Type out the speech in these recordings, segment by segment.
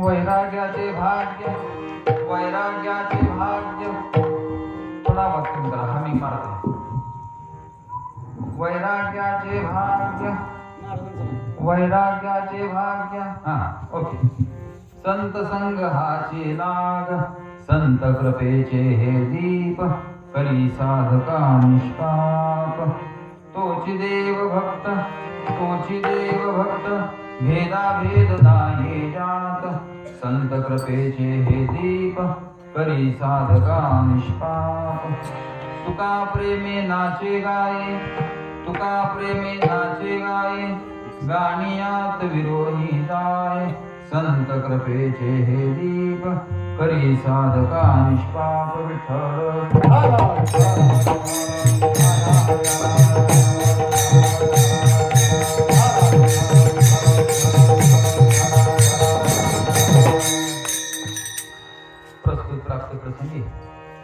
वैराग्याचे भाग्य वैराग्याचे भाग्य थोडा वाक्य करा हमी मारते वैराग्याचे भाग्य वैराग्याचे भाग्य हा ओके संत संग हाचे लाग संत कृपेचे हे दीप करी साधका निष्पाप तोची देव भक्त भेदा भेद नाही जात संत कृपेचे हे दीप करी साधका निष्पाप तुका प्रेमे नाचे गाये गाणियात विरोही जाय संत कृपेचे हे दीप करी साधका निष्पाप प्रस्तुत प्राप्त प्रसंगी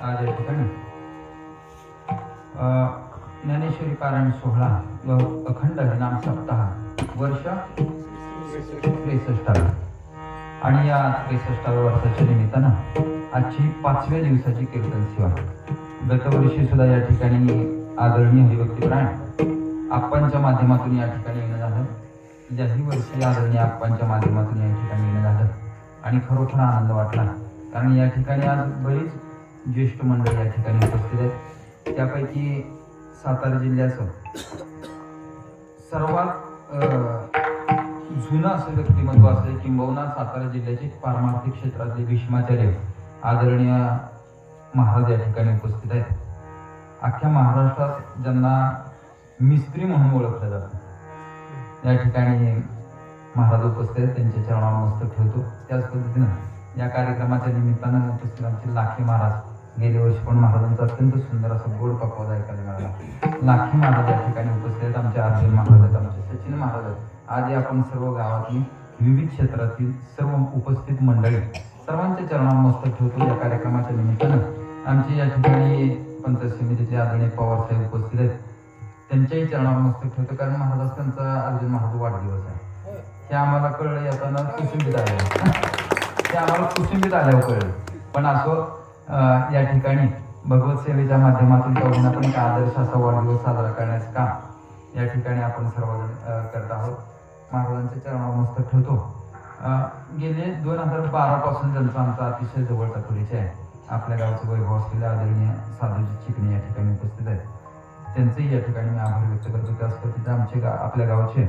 आज या ठिकाणी ज्ञानेश्वरी पारायण सोहळा व अखंड नाम सप्ताह वर्ष 63 आणि या 63व्या वर्षाच्या निमित्तानं आजची 5व्या दिवसाची कीर्तन सेवा गतवर्षी सुद्धा या ठिकाणी आदरणीय हरिभक्तीपरायण आप्पांच्या माध्यमातून या ठिकाणी येणं झालं. ज्याही वर्षी आदरणीय आप्पांच्या माध्यमातून या ठिकाणी येणं झालं आणि खरोखर आनंद वाटला, कारण या ठिकाणी आज बरीच ज्येष्ठ मंडळी या ठिकाणी उपस्थित आहेत. त्यापैकी सातारा जिल्ह्याचं सर्वात जुनं असं व्यक्तिमत्व असले किंबहुना सातारा जिल्ह्याचे पारमार्थिक क्षेत्रातले भीष्माचार्य आदरणीय महाराज या ठिकाणी उपस्थित आहेत. अख्ख्या महाराष्ट्रात ज्यांना मिस्त्री म्हणून ओळखलं जातं या ठिकाणी महाराज उपस्थित आहेत. त्यांच्या चरणावर मस्तक ठेवतो. त्याच पद्धतीनं या कार्यक्रमाच्या निमित्तानं उपस्थित आमचे लाखे महाराज गेल्या वर्षी पण महाराजांचा अत्यंत सुंदर असा गोड पकवाज ऐकायला मिळाला. लाखी महाराज या ठिकाणी उपस्थित आहेत. आमचे अर्जुन महाराज आहेत, आमचे सचिन महाराज आहेत. आज आपण सर्व गावातील विविध क्षेत्रातील सर्व उपस्थित मंडळी सर्वांच्या चरणावर मस्तक ठेवतो. या कार्यक्रमाच्या निमित्तानं आमचे या ठिकाणी पंचायत समितीचे आदरणीय पवार साहेब उपस्थित आहेत. त्यांच्याही चरणावर मस्तक ठेवतो, कारण महाराज त्यांचा अर्जुन महाराज वाढदिवस आहे. हे आम्हाला कळलं येताना कुसुंबीत आल्यावर ते आम्हाला कुसुंबीत आल्यावर कळलं. पण असं या ठिकाणी भगवत सेवेच्या माध्यमातून का पण एक आदर्श असा वाढदिवस साजरा करण्याचं काम या ठिकाणी आपण सर्वजण करत आहोत. महाराजांच्या चरणावर मस्तक ठेवतो. गेले 2012 पासून त्यांचा आमचा अतिशय जवळचा परिचय आहे. आपल्या गावचं वैभव असलेले आदरणीय साधूजी चिकणे या ठिकाणी उपस्थित आहेत. त्यांचंही या ठिकाणी मी आभार व्यक्त करतो. त्याच पद्धतीने आमचे आपल्या गावचे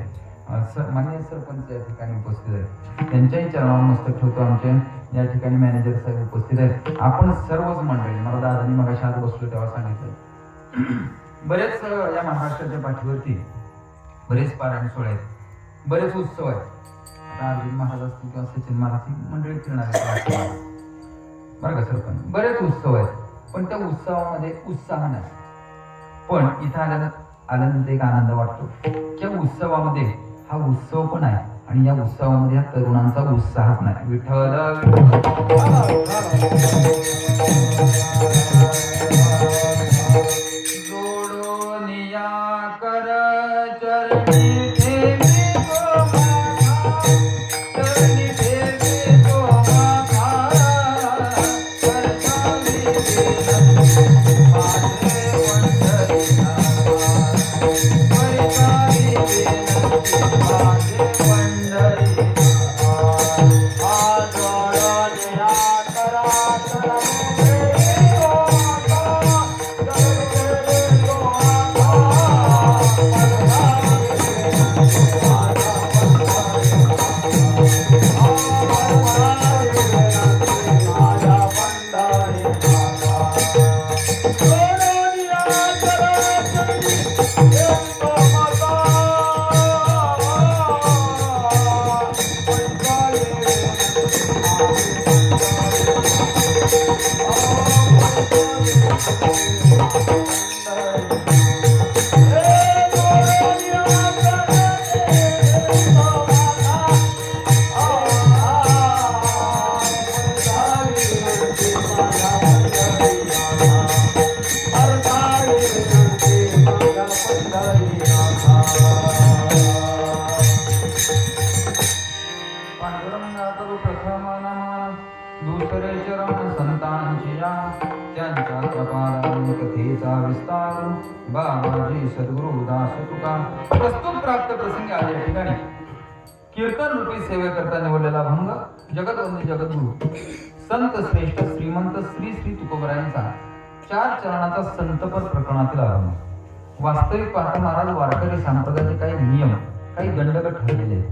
माननीय सरपंच या ठिकाणी उपस्थित आहेत. त्यांच्याही चरणावर मस्तक ठेवतो. आमचे या ठिकाणी मॅनेजर साहेब उपस्थित आहेत. आपण सर्वच मंडळी, मला दादांनी मगाशी आज बसलो तेव्हा सांगितलं, बरेच या महाराष्ट्राच्या पाठीवरती बरेच पारायण सोहळे आहेत, बरेच उत्सव आहेत. आता अर्जुन महाराज असतील किंवा सचिन महाराज मंडळी फिरणार आहेत बरं का सरपंच, बरेच उत्सव आहेत. पण त्या उत्सवामध्ये उत्साह नाही. पण इथं आल्यानंतर एक आनंद वाटतो. त्या उत्सवामध्ये हा उत्सव पण आहे आणि या उत्सवामध्ये ह्या तरुणांचा उत्साहच नाही. विठ्ठल जोडोनिया कर चरणी बाबाजी सद्गुरु दास तुका प्रस्तुत प्राप्त प्रसंगी आले या ठिकाणी कीर्तन रूपी सेवे करता निवडलेला अभंग जगतवंदी जगद्गुरु संत श्रेष्ठ श्रीमंत श्री श्री तुकोबरायांचा 4 चरणाचा संतपर प्रकरणातील अभंग। वास्तविक पाहता महाराज वारकरी संप्रदायाचे काही नियम काही दंडक ठरलेले आहेत।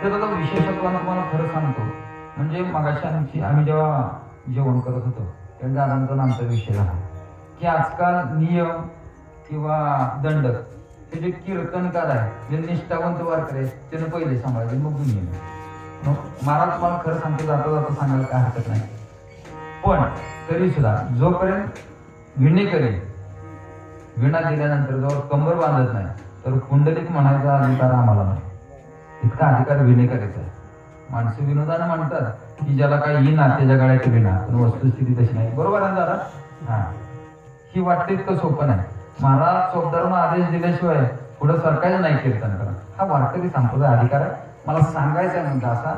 त्याचा विशेषत्व तुम्हाला खरं सांगतो, म्हणजे मगाशी आम्ही जेव्हा जेवण करत होतो तेव्हा दादांचा आमचा विषय झाला की आजकाल नियम किंवा दंडक हे जे कीर्तनकार आहे जे निष्ठावंत वारकरी आहेत त्यानं पहिले सांभाळले मग नियम। महाराज तुम्हाला खरं सांगतो जाता जाता सांगायला काय हरकत नाही, पण तरी सुद्धा जोपर्यंत विणेकरी विणा दिल्यानंतर जवळ कंबर बांधत नाही तर कुंडलिक म्हणायचा अधिकार आम्हाला नाही, इतका अधिकार विणेकरीचा आहे। माणसं विनोदानं म्हणतात की ज्याला काही येईना त्याच्या गळ्यात विणा, पण वस्तुस्थिती तशी नाही। बरोबर आहे दादा? हा, ही वाटते इतकं सोपं नाही। महाराज चोपदारांना आदेश दिल्याशिवाय पुढे सरकायचं नाही कीर्तन करा, हा वारकरी संप्रदाय अधिकार आहे। मला सांगायचा मुद्दा असा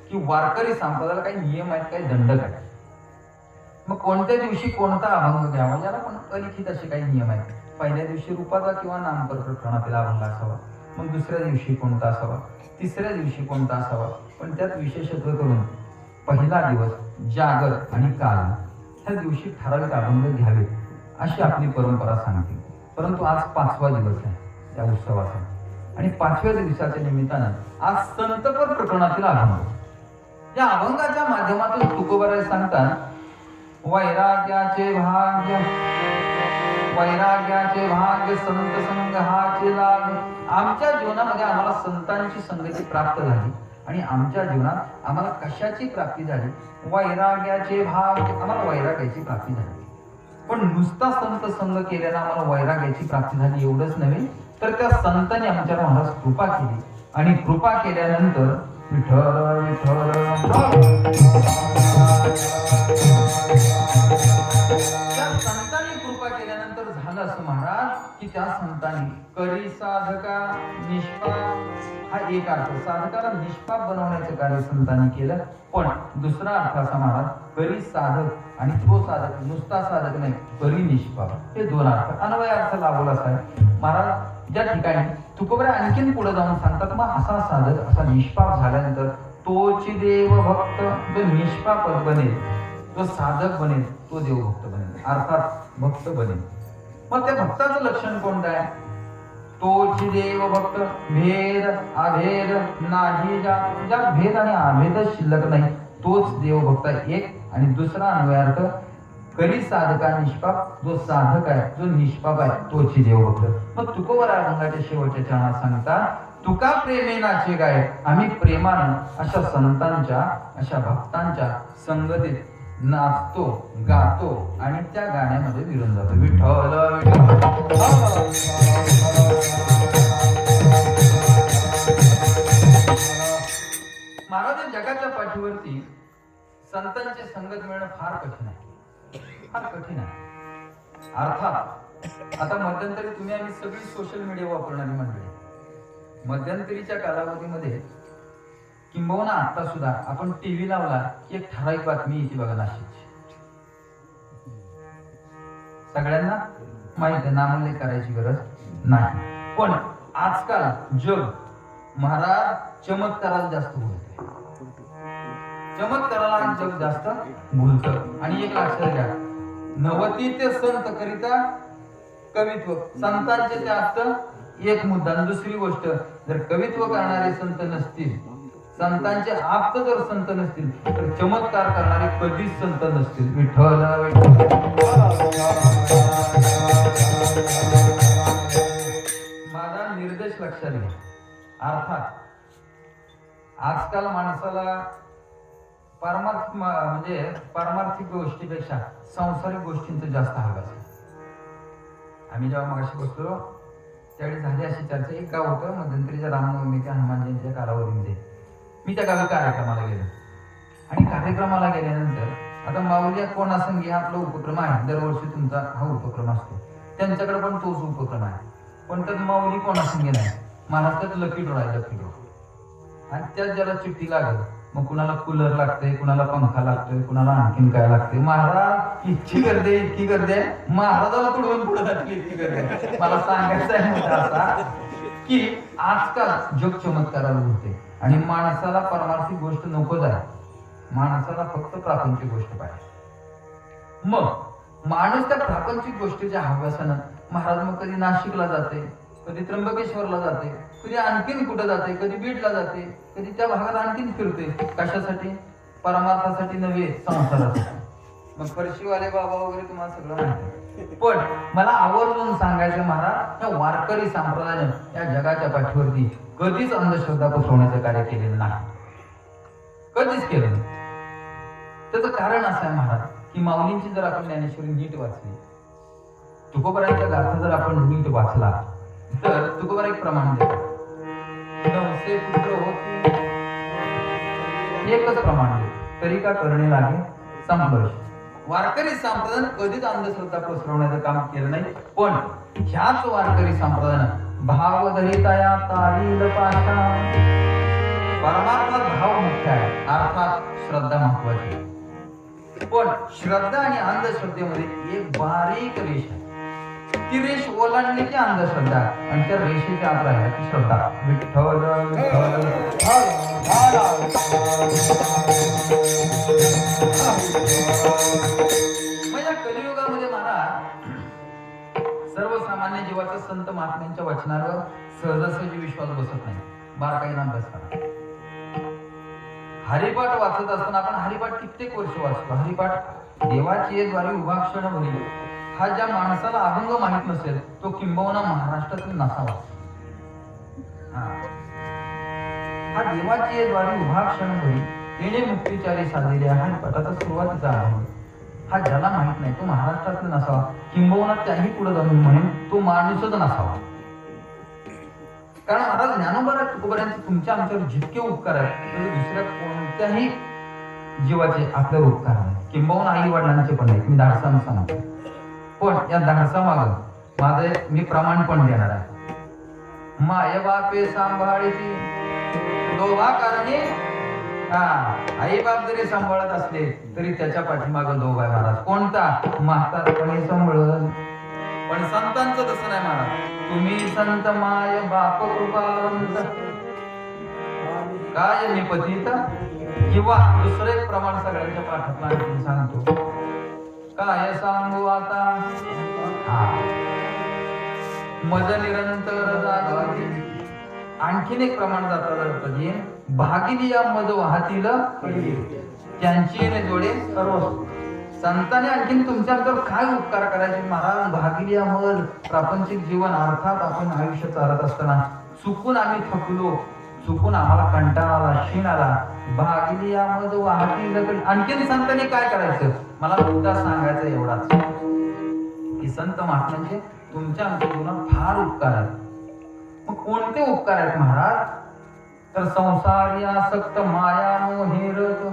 की वारकरी संप्रदायाला काही नियम आहेत काही दंडक आहेत। मग कोणत्या दिवशी कोणता अभंग घ्यावा याला पण अलिखित असे काही नियम आहेत। पहिल्या दिवशी रूपाचा किंवा नामपर प्रकरणातील अभंग असावा, मग दुसऱ्या दिवशी कोणता असावा, तिसऱ्या दिवशी कोणता असावा, पण त्यात विशेषत्व करून पहिला दिवस जागर आणि काल ह्या दिवशी ठराविक अभंग घ्यावे अशी आपली परंपरा सांगते। परंतु आज 5वा दिवस आहे या उत्सवाचा आणि 5व्या दिवसाच्या निमित्तानं आज संतपर प्रकरणातील अभंग। या अभंगाच्या माध्यमातून तुकोबराय सांगतात वैराग्याचे भाग्य संत संग हाचे लाभ। आमच्या जीवनामध्ये आम्हाला संतांची संगती प्राप्त झाली आणि आमच्या जीवनात आम्हाला कशाची प्राप्ती झाली? वैराग्याचे भाग्य, आम्हाला वैराग्याची प्राप्ती झाली। पण नुसता संत संग केल्यानं आम्हाला वैराग्याची प्राप्ती झाली एवढंच नव्हे, तर त्या संतांनी आमच्यावर महाराज कृपा केली आणि कृपा केल्यानंतर विठ्ठल विठ्ठल त्या संतांनी कृपा केल्यानंतर झालं असं महाराज की त्या संतांनी करी साधका निष्पाप हा एक अर्थ, साधकाला निष्पाप बनवण्याचं कार्य संतांनी केलं। पण दुसरा अर्थ असा महाराज करी साधक आणि तो साधक नुसता साधक नाही करी निष्पाप, हे 2 अर्थ अन्वय अर्थ लावला असा आहे महाराज। ज्या ठिकाणी तुकोबराय आणखीन पुढे जाऊन सांगतात मग असा साधक असा निष्पाप झाल्यानंतर तोची देव भक्त, जो निष्पाप बनेल जो साधक बनेल तो देवभक्त बनेल, अर्थात भक्त बनेल। मग त्या भक्ताचं लक्षण कोणतं आहे? तोची देव भक्त भेद अभेद नाही, ज्या भेद आणि अभेद शिल्लक नाही तोच देवभक्त एक। आणि दुसरा अन्वयार्थ करी साधका निष्पाप, जो साधक आहे जो निष्पाप आहे तोची देवभक्त। मग तुकोबराय अभंगाच्या शेवटच्या चरणात सांगतात तुका प्रेमेनाचे गाय, आम्ही प्रेमानं अशा संतांच्या अशा भक्तांच्या संगतीत नाचतो गातो आणि त्या गाण्यामध्ये विरून जातो। विठ्ठल महाराज जगाच्या पाठीवरती संतांची संगत मिळणं फार कठीण आहे, फार कठीण आहे। अर्थात आता मध्यंतरी तुम्ही आम्ही सगळी सोशल मीडिया वापरणारी मंडळी, मध्यंतरीच्या कालावधीमध्ये किंबहुना आता सुद्धा आपण टीव्ही लावला की एक ठराविक बातमी येते बघा नाशिकची, सगळ्यांना माहित आहे, नामोल्लेख करायची गरज नाही। पण आजकाल जग महाराज चमत्काराला जास्त बोलतंय, चमत्काराला जग जास्त बोलतं। आणि एक लक्षात घ्या, 90 ते संत करिता कवित्व, संतांचे ते आप्त एक मुद्दा। दुसरी गोष्ट, जर कवित्व करणारे संत नसतील, संतांचे आप्त जर संत नसतील तर चमत्कार करणारे कधीच संत नसतील। विठ्ठल माझा निर्देश लक्षात घ्या। अर्थात आजकाल माणसाला पारमार्थिक गोष्टीपेक्षा सांसारिक गोष्टींचं जास्त हवं आहे। आम्ही जेव्हा मगाशी बसलो त्यावेळी झाली अशी चर्चा, एक गाव होतं मध्यंतरीच्या रामनवमीच्या हनुमान जयंतीच्या कालावधीमध्ये मी त्या गावी कार्यक्रमाला गेलो आणि कार्यक्रमाला गेल्यानंतर आता माऊली कोणासंगी हा आपला उपक्रम आहे, दरवर्षी तुमचा हा उपक्रम असतो, त्यांच्याकडे पण तोच उपक्रम आहे, पण त्यात माऊली कोणासंगी नाही, महाराष्ट्रात लकी ड्रॉ आहे, लकी ड्रॉ, आणि त्यात ज्याला चिठ्ठी लागल मग कुणाला कूलर लागते, कुणाला पंखा लागतोय, कुणाला आणखीन काय लागते. महाराज इतकी गर्दी इतकी गर्दी आहे, महाराजाला तुडवून पुढे जातील इतकी गर्दी आहे. मला सांगायचं आहे मुद्दा असा की आजकाल जग चमत्काराला होते आणि माणसाला परमार्थिक गोष्ट नकोच आहे. माणसाला फक्त प्रापंचिक गोष्ट पाहिजे. मग माणूस त्या प्रापंचिक गोष्टीच्या हव्यासानं महाराज मग कधी नाशिकला जाते, कधी त्र्यंबकेश्वरला जाते, कधी आणखीन कुठं जाते, कधी बीडला जाते, कधी त्या भागात आणखीन फिरते. कशासाठी? परमार्थासाठी नव्हे, संसारासाठी. मग फरशीवाले बाबा वगैरे तुम्हाला सगळं माहिती. पण मला आवर्जून सांगायचं महाराज, या वारकरी संप्रदायानं या जगाच्या पाठीवरती कधीच अंधश्रद्धा पसरवण्याचं कार्य केलेलं नाही, कधीच केलं नाही. त्याचं कारण असं आहे महाराज की माऊलींची जर आपण ज्ञानेश्वरी नीट वाचली, तुकोबारांच्या गाथा जर आपण नीट वाचला तर तुकोबार एक प्रमाण देतात. 900 पुत्र होती एकच प्रमाण देत, तरी का करणे लागे संघर्ष. वारकरी संप्रदायानं कधीच अंधश्रद्धा पसरवण्याचं काम केलं नाही. पण ह्याच वारकरी संप्रदायानं भाव धरितया तारील पाशा, परमार्थात भाव मुख्य आहे, अर्थात श्रद्धा महत्वाची. पण श्रद्धा आणि अंधश्रद्धेमध्ये एक बारीक रेष आहे. ती रेष ओलांडली की अंधश्रद्धा, आणि त्या रेषेच्या आत राहिला की श्रद्धा. विठ्ठल म्हणजे कलियुगामध्ये महाराज सर्वसामान्य जीवाचा संत महात्म्यांच्या वचनावर सहजासहजी विश्वास बसत नाही. बारकाईने अभ्यास करा. हरिपाठ वाचत असताना आपण हरिपाठ कित्येक वर्ष वाचतो. हरिपाठ देवाची द्वारे उभा क्षण भरी, हा ज्या माणसाला अभंग माहित नसेल तो किंबहुना महाराष्ट्रातील नसावा. हा देवाची द्वारे उभा क्षण भरी येणे मुक्तिचारी साधलेल्या हरिपाठाचा सुरुवातीचा अभंग हा ज्याला माहित नाही तो महाराष्ट्रातील नसावा, किंबहुना त्याही पुढे जाऊन म्हणेन तो माणूसच नसावा. कारण महाराज ज्ञानोबा तुकोबारांचे तुमच्या आमच्यावर जितके उपकार आहेत तसे दुसऱ्या कोणत्याही जीवाचे आपल्यावर उपकार नाही, किंबहुना आई वडिलांचे पण नाही. मी धाडसानं सांगतो. पण या धाडसा माग माझं मी प्रमाण पण देणार आहे. माय बापे सांभाळती दोघा कारणे, आई बाप जरी सांभाळत असले तरी त्याच्या पाठीमाग दोघ आहे महाराज. कोणता? म्हातारपणे सांभाळत. पण संतांचं तसं नाही महाराज. तुम्ही संत माय बाप कृपावंत काय निपतित. किंवा दुसरं एक प्रमाण सगळ्यांच्या पाठात आणखी सांगतो. काय सांगू आता, मज निरंतर जागवती. आणखीन एक प्रमाण जाता जाता येईल. भागिनी या मज वाहतील त्यांची जोडे सर्व. संतांनी आणखीन तुमच्याबद्दल काय उपकार करायचे महाराज? भागिली मज प्रापंचिक जीवन, अर्थात आपण आयुष्य चालत असताना चुकून आम्ही थकलो, चुकून आम्हाला कंटाळा आला, क्षीण आला, भागिली मज वाहतील. आणखीन संतांनी काय करायचं? मला मुद्दा सांगायचा एवढाच की संत महात्म्यांचे तुमच्या आमच्या जीवनात फार उपकार आहेत. मग कोणते उपकार आहेत महाराज? तर संसारी आसक्त माया मोहेरत,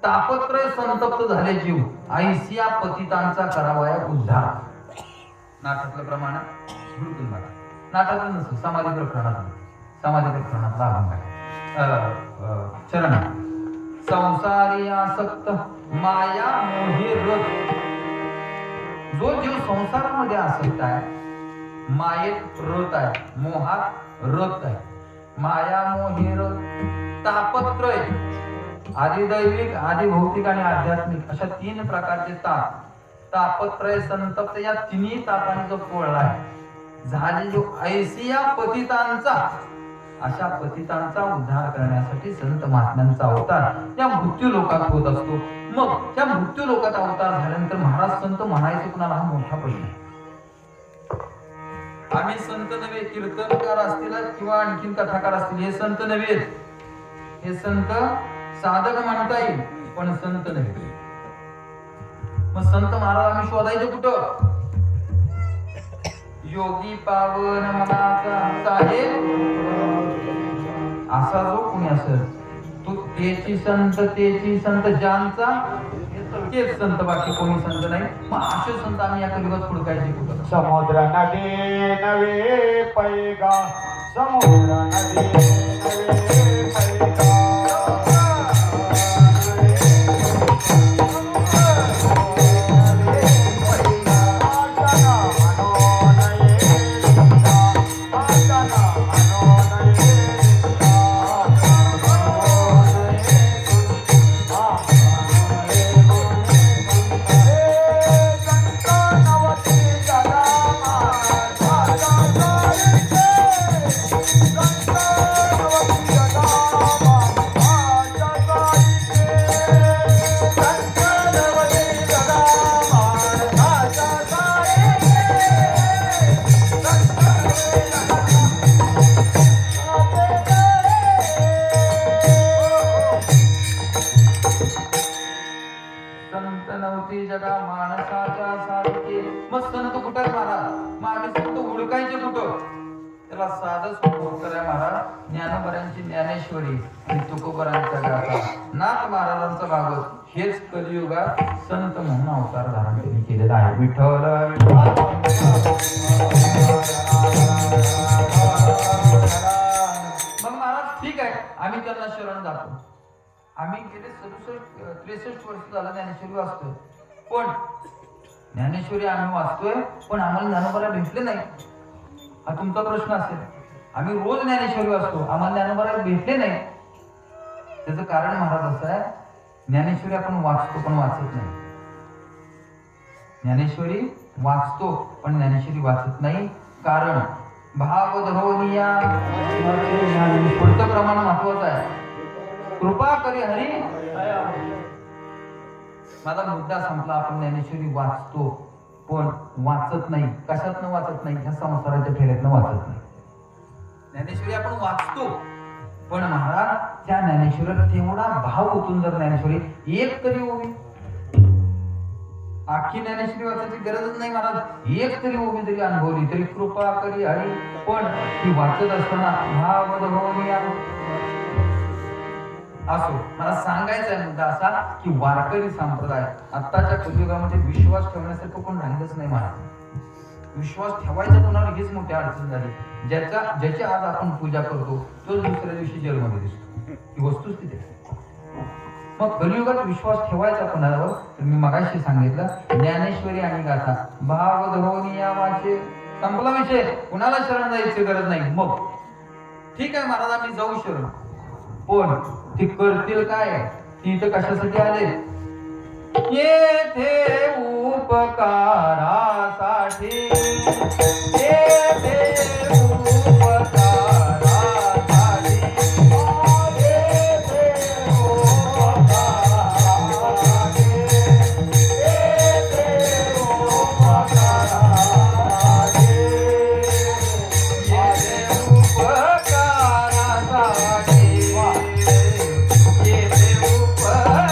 तापत्रय संतप्त झाले जीव, ऐसिया पतितांचा करावाया उद्धार. नाटकातलं प्रमाण भुलकून बघा. नाटकातलं नसतं, समाधी प्रकरणातला अभंग आहे. चरण. संसारी आसक्त माया मोहेरत. जो जीव संसारामध्ये आसक्त आहे, मायेत रत आहे, मोहात रत आहे. माया मोहेर तापत्रय, आधी दैविक, आधी भौतिक आणि आध्यात्मिक अशा 3 प्रकारचे ताप. तापत्रय संतप्त या तिन्ही तापाने जो पोळला आहे झाले जो ऐसिया पतितांचा, अशा पतितांचा उद्धार करण्यासाठी संत महात्म्यांचा अवतार या मृत्यू लोकात होत असतो. मग त्या मृत्यू लोकात अवतार झाल्यानंतर महाराज संत म्हणायचे कुणाला? हा मोठा प्रश्न. आम्ही संत नव्हे, कीर्तनकार असतील किंवा आणखीन कथाकार असतील, हे संत नव्हे. हे संत साधक म्हणता येईल पण संत नव्हे. मग संत महाराज आम्ही शोधायचे कुठं? योगी पावन मनाचा साहेब असा जो कोणी असेल तो तेची संत ज्यांचा तेच संत, बाकी कोणी संत नाही. मग असे संत आम्ही या कलियुगात हुडकायचे कुठं? समुद्र नदी नवे पैगा, समुद्र नदी नवे पैगा. जगा माणसाच्या सारखे. मग संत कुठे आहे महाराज? मग आम्ही संत हुडकायचे कुठं? त्याला साधं सोपं उत्तर आहे महाराज, ज्ञानोबरांची ज्ञानेश्वरी आणि तुकोबरांच्या गाथा, नाथ महाराजांचं भागवत हेच कलियुगात संत म्हणून अवतार धारण त्यांनी केलेला आहे. विठ्ठल मग महाराज ठीक आहे, आम्ही त्यांना शरण जातो. आम्ही गेले 63 वर्ष झालं ज्ञानेश्वरी वाचतोय, पण ज्ञानेश्वरी आम्ही वाचतोय पण आम्हाला ज्ञानोबाला भेटले नाही. हा तुमचा प्रश्न असेल. आम्ही रोज ज्ञानेश्वरी वाचतो, आम्हाला ज्ञानोबाला भेटले नाही. त्याचं कारण महाराज असं आहे, ज्ञानेश्वरी आपण वाचतो पण वाचत नाही. ज्ञानेश्वरी वाचतो पण ज्ञानेश्वरी वाचत नाही. कारण भाव धरोनिया पुढचं प्रमाण महत्वाचं आहे. कृपा करी हरी. माझा मुद्दा संपला. आपण ज्ञानेश्वरी वाचतो पण वाचत नाही. कशातनं वाचत नाही? ह्या संसाराच्या फेऱ्यातनं वाचत नाही. ज्ञानेश्वरी आपण वाचतो पण महाराज त्या ज्ञानेश्वरीला तेवढा भाव ओतून जर ज्ञानेश्वरी एक तरी ओवी, आखी ज्ञानेश्वरी वाचायची गरजच नाही महाराज, एक तरी ओवी जरी अनुभवली तरी कृपा करी हरी. पण ती वाचत असताना भाव धरोनिया असो. मला सांगायचा आहे मुद्दा असा की वारकरी संप्रदाय आत्ताच्या कलियुगामध्ये विश्वास ठेवण्यासारखं कोण राहिलंच नाही महाराज. विश्वास ठेवायचा कोणाला हीच मोठी अडचण झाली. ज्याची आज आपण पूजा करतो तोच दुसऱ्या दिवशी जेलमध्ये दिसतो. ही वस्तुस्थिती आहे. मग कलियुगात विश्वास ठेवायचा कोणावर? तर मी मगाशी सांगितलं, ज्ञानेश्वरी आणि गाथा भाव धरोनिया वाचे. संपला विषय. कुणाला शरण जायची गरज नाही. मग ठीक आहे महाराज, आम्ही जाऊ शरण, पण ती करतील काय? ती इथं कशासाठी आले? येथे उपकारासाठी. येथे उपकारासाठी. येथे उपकारासाठी. येथे उपकारासाठी. येथे उपकारासाठी.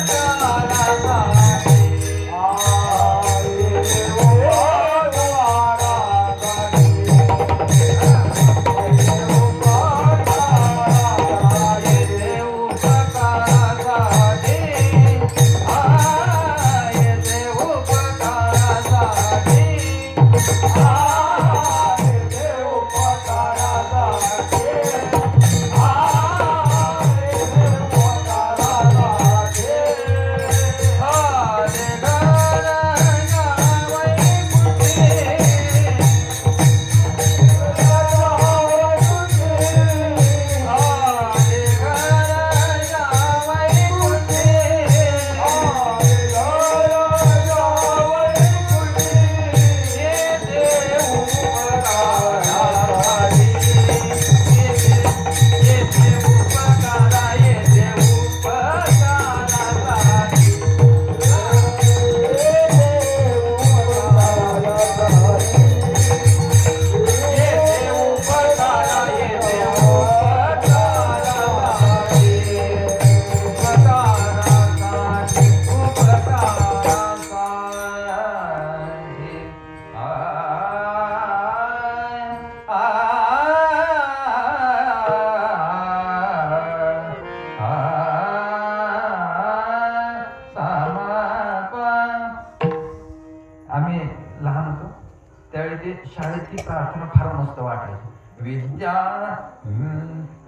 शाळेतली प्रार्थना फार मस्त वाटायची. विद्या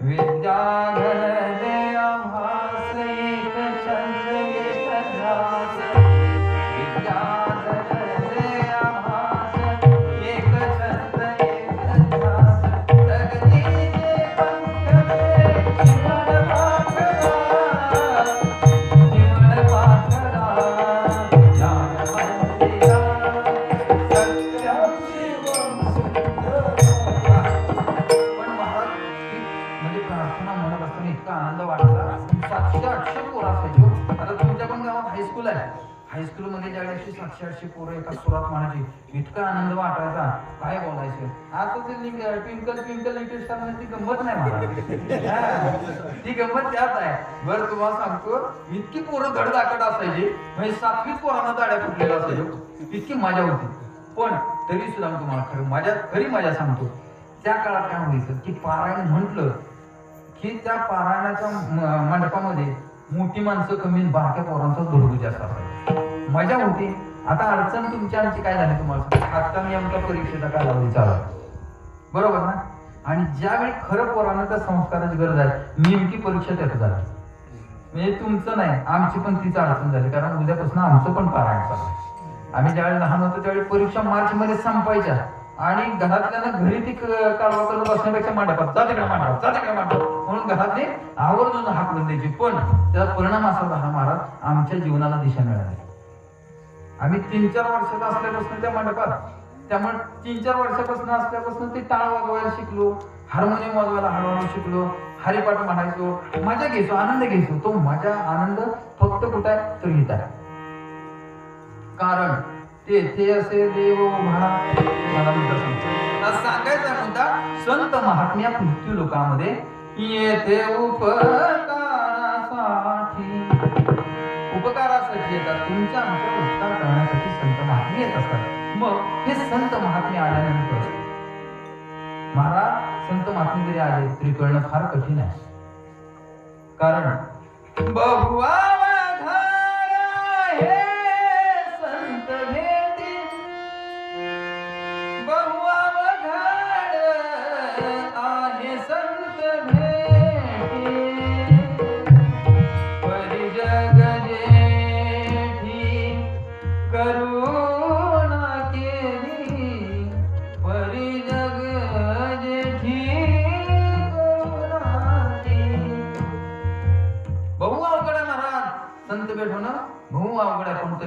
विद्याधन दे आम्हास एक छंद एक ध्यास. विद्याधन दे आम्हास एक छंद एक ध्यास. प्रगतीचे पंख दे जीवन पाखरा. जीवन पाखरा ज्ञान मंदिरा. आनंद वाटला. 700-800 पोरं असायचो. आता तुमच्या पण गावात हायस्कूल आहे. हायस्कूलमध्ये ज्यावेळेस 700-800 पोरं एका सुरात म्हणायची, इतका आनंद वाटायचा, काय बोलायचं. आता ते ट्विंकल ट्विंकल लिटिल स्टार ती गंमत नाही मला, ती गंमत त्यात आहे. बरं तुम्हाला सांगतो, इतकी पोरं धडधाकट असायची, म्हणजे 7वीत पोरांना दाड्या फुटलेल्या असायच्या, इतकी मजा होती. पण तरी सुद्धा तुम्हाला खरी मजा सांगतो, त्या काळात काय व्हायचं की पारायण म्हटलं की त्या पारायणाच्या मंडपामध्ये मोठी माणसं कमी, बारक्या पोरांचा दुर्ग जास्त असायचा, मजा होती. आता अडचण तुमची आमची काय झाली तुम्हाला, आता मी आमच्या परीक्षेचा कालावधी चालू आहे, बरोबर ना. आणि ज्यावेळी खरं पोरांना त्या संस्काराची गरज आहे, नेमकी परीक्षा त्यात झाली. म्हणजे तुमचं नाही, आमची पण तीच अडचण झाली, कारण उद्यापासून आमचं पण पारायण चालू आहे. आम्ही ज्यावेळी लहान होतो त्यावेळी परीक्षा मार्च मध्ये संपायच्या, आणि घरातल्याला घरी ती कालवा करत बसण्यापेक्षा मांडपात जा तिकडे मांडव, जा तिकडे मांडव म्हणून घरातले आवर्जून हाकलून द्यायची. पण त्याचा परिणाम असा झाला महाराज, आमच्या जीवनाला दिशा मिळाली. आम्ही 3-4 वर्षाचा असल्यापासून त्या मंडपात, त्यामुळे 3-4 वर्षापासून असल्यापासून ते टाळ वाजवायला शिकलो, हार्मोनियम वाजवायला हळूहळू शिकलो, हरिपाठ म्हणायचो, मजा घ्यायचो, आनंद घ्यायचो. तो मजा आनंद फक्त कुठं आहे तर इथं आहे. कारण तेथे असे देव उभा, मला मुद्दा सांगतो, सांगायचा मुद्दा, संत महात्म्या पृथ्वी लोकांमध्ये येथे उपकारासाठी येतात, तुमच्या आमच्या उपकार करण्यासाठी संत महात्मे येत असतात. मग हे संत महात्मे आल्यानंतर महाराज, संत महात्मे जरी आले तरी कळणं फार कठीण आहे. कारण बहुवा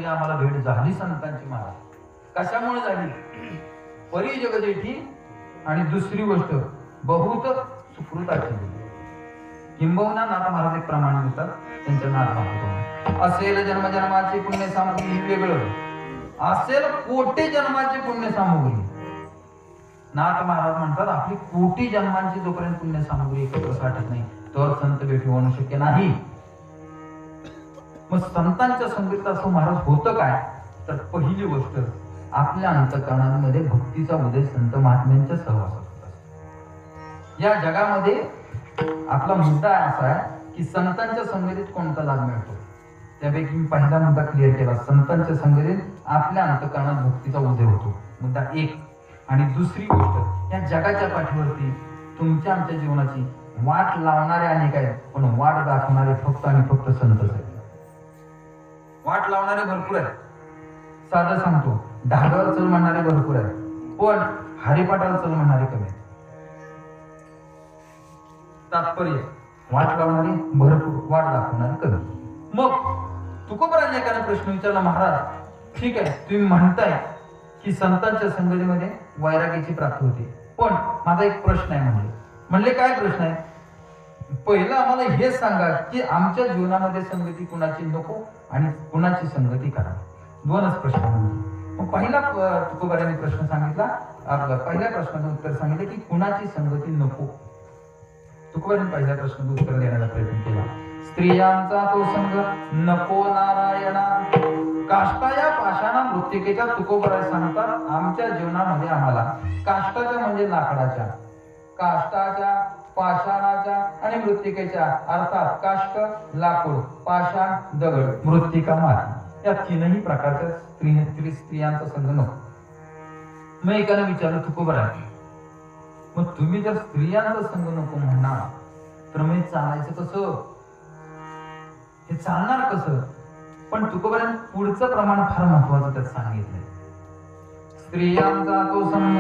आम्हाला भेट झाली संतांची महाराज. कशामुळे झाली? परी जगजेठी, आणि दुसरी गोष्ट बहुत सुकृताची. किंबहुना नाथ महाराज एक प्रमाण देतात, त्यांच्या नाथ महाराज असेल जन्मजन्माची पुण्य सामग्री ही वेगळं, असेल कोटी जन्माची पुण्य सामग्री. नाथ महाराज म्हणतात आपली कोटी जन्मांची जोपर्यंत पुण्य सामग्री एकत्र साठत नाही तर संत भेटी होणं शक्य नाही. मग संतांच्या संगतीत असं महाराज होतं काय, तर पहिली गोष्ट आपल्या अंतःकरणामध्ये भक्तीचा उदय संत महात्म्यांच्या सहवासात होता. या जगामध्ये आपला मुद्दा असा आहे की संतांच्या संगतीत कोणता लाभ मिळतो, त्यापैकी मी पहिला मुद्दा क्लिअर केला, संतांच्या संगतीत आपल्या अंतःकरणात भक्तीचा उदय होतो, मुद्दा 1. आणि दुसरी गोष्ट, या जगाच्या पाठीवरती तुमच्या आमच्या जीवनाची वाट लावणारे अनेक आहेत, पण वाट दाखवणारे फक्त आणि फक्त संतच आहेत. वाट लावणारे भरपूर आहेत, साधं सांगतो, ढागावर चल म्हणणारे भरपूर आहेत, पण हरिपाठाला चल म्हणणारे कमी आहेत. तात्पर्य, वाट लावणारी भरपूर, वाट दाखवणारी कमी. मग तुकोबराने एकाने प्रश्न विचारला, महाराज ठीक आहे तुम्ही म्हणताय की संतांच्या संगतीमध्ये वैराग्याची प्राप्ती होते, पण माझा एक प्रश्न आहे. म्हणले काय प्रश्न आहे? पहिलं आम्हाला हे सांगा की आमच्या जीवनामध्ये संगती कुणाची नको आणि कुणाची संगती करा. 2च प्रश्न. मग पहिला तुकोबाराने प्रश्न सांगितला, पहिल्या प्रश्नाचं उत्तर सांगितलं की कुणाची संगती नको. तुकोबाराने पहिल्या प्रश्नाचं उत्तर देण्याचा प्रयत्न केला, स्त्रियांचा तो संग नको नारायणा. काष्टा या पाषाणा मृत्तिकेच्या तुकोबराय सांगतात आमच्या जीवनामध्ये आम्हाला काष्टाच्या म्हणजे लाकडाच्या, काष्टाच्या, पाषाणाच्या आणि मृत्तिकेच्या, अर्थात काष्ट लाकूड, पाषाण दगड, मृत्तिका माती, या 3ही प्रकारच्या स्त्रियांचा संग नको. मग एकाने विचारलं, तुकोबराय मग तुम्ही जर स्त्रियांचा संग नको म्हणणार तर मग चालायचं कसं, हे चालणार कसं? पण तुकोबराने पुढचं प्रमाण फार महत्वाचं त्यात सांगितलंय, स्त्रियांचा तो संग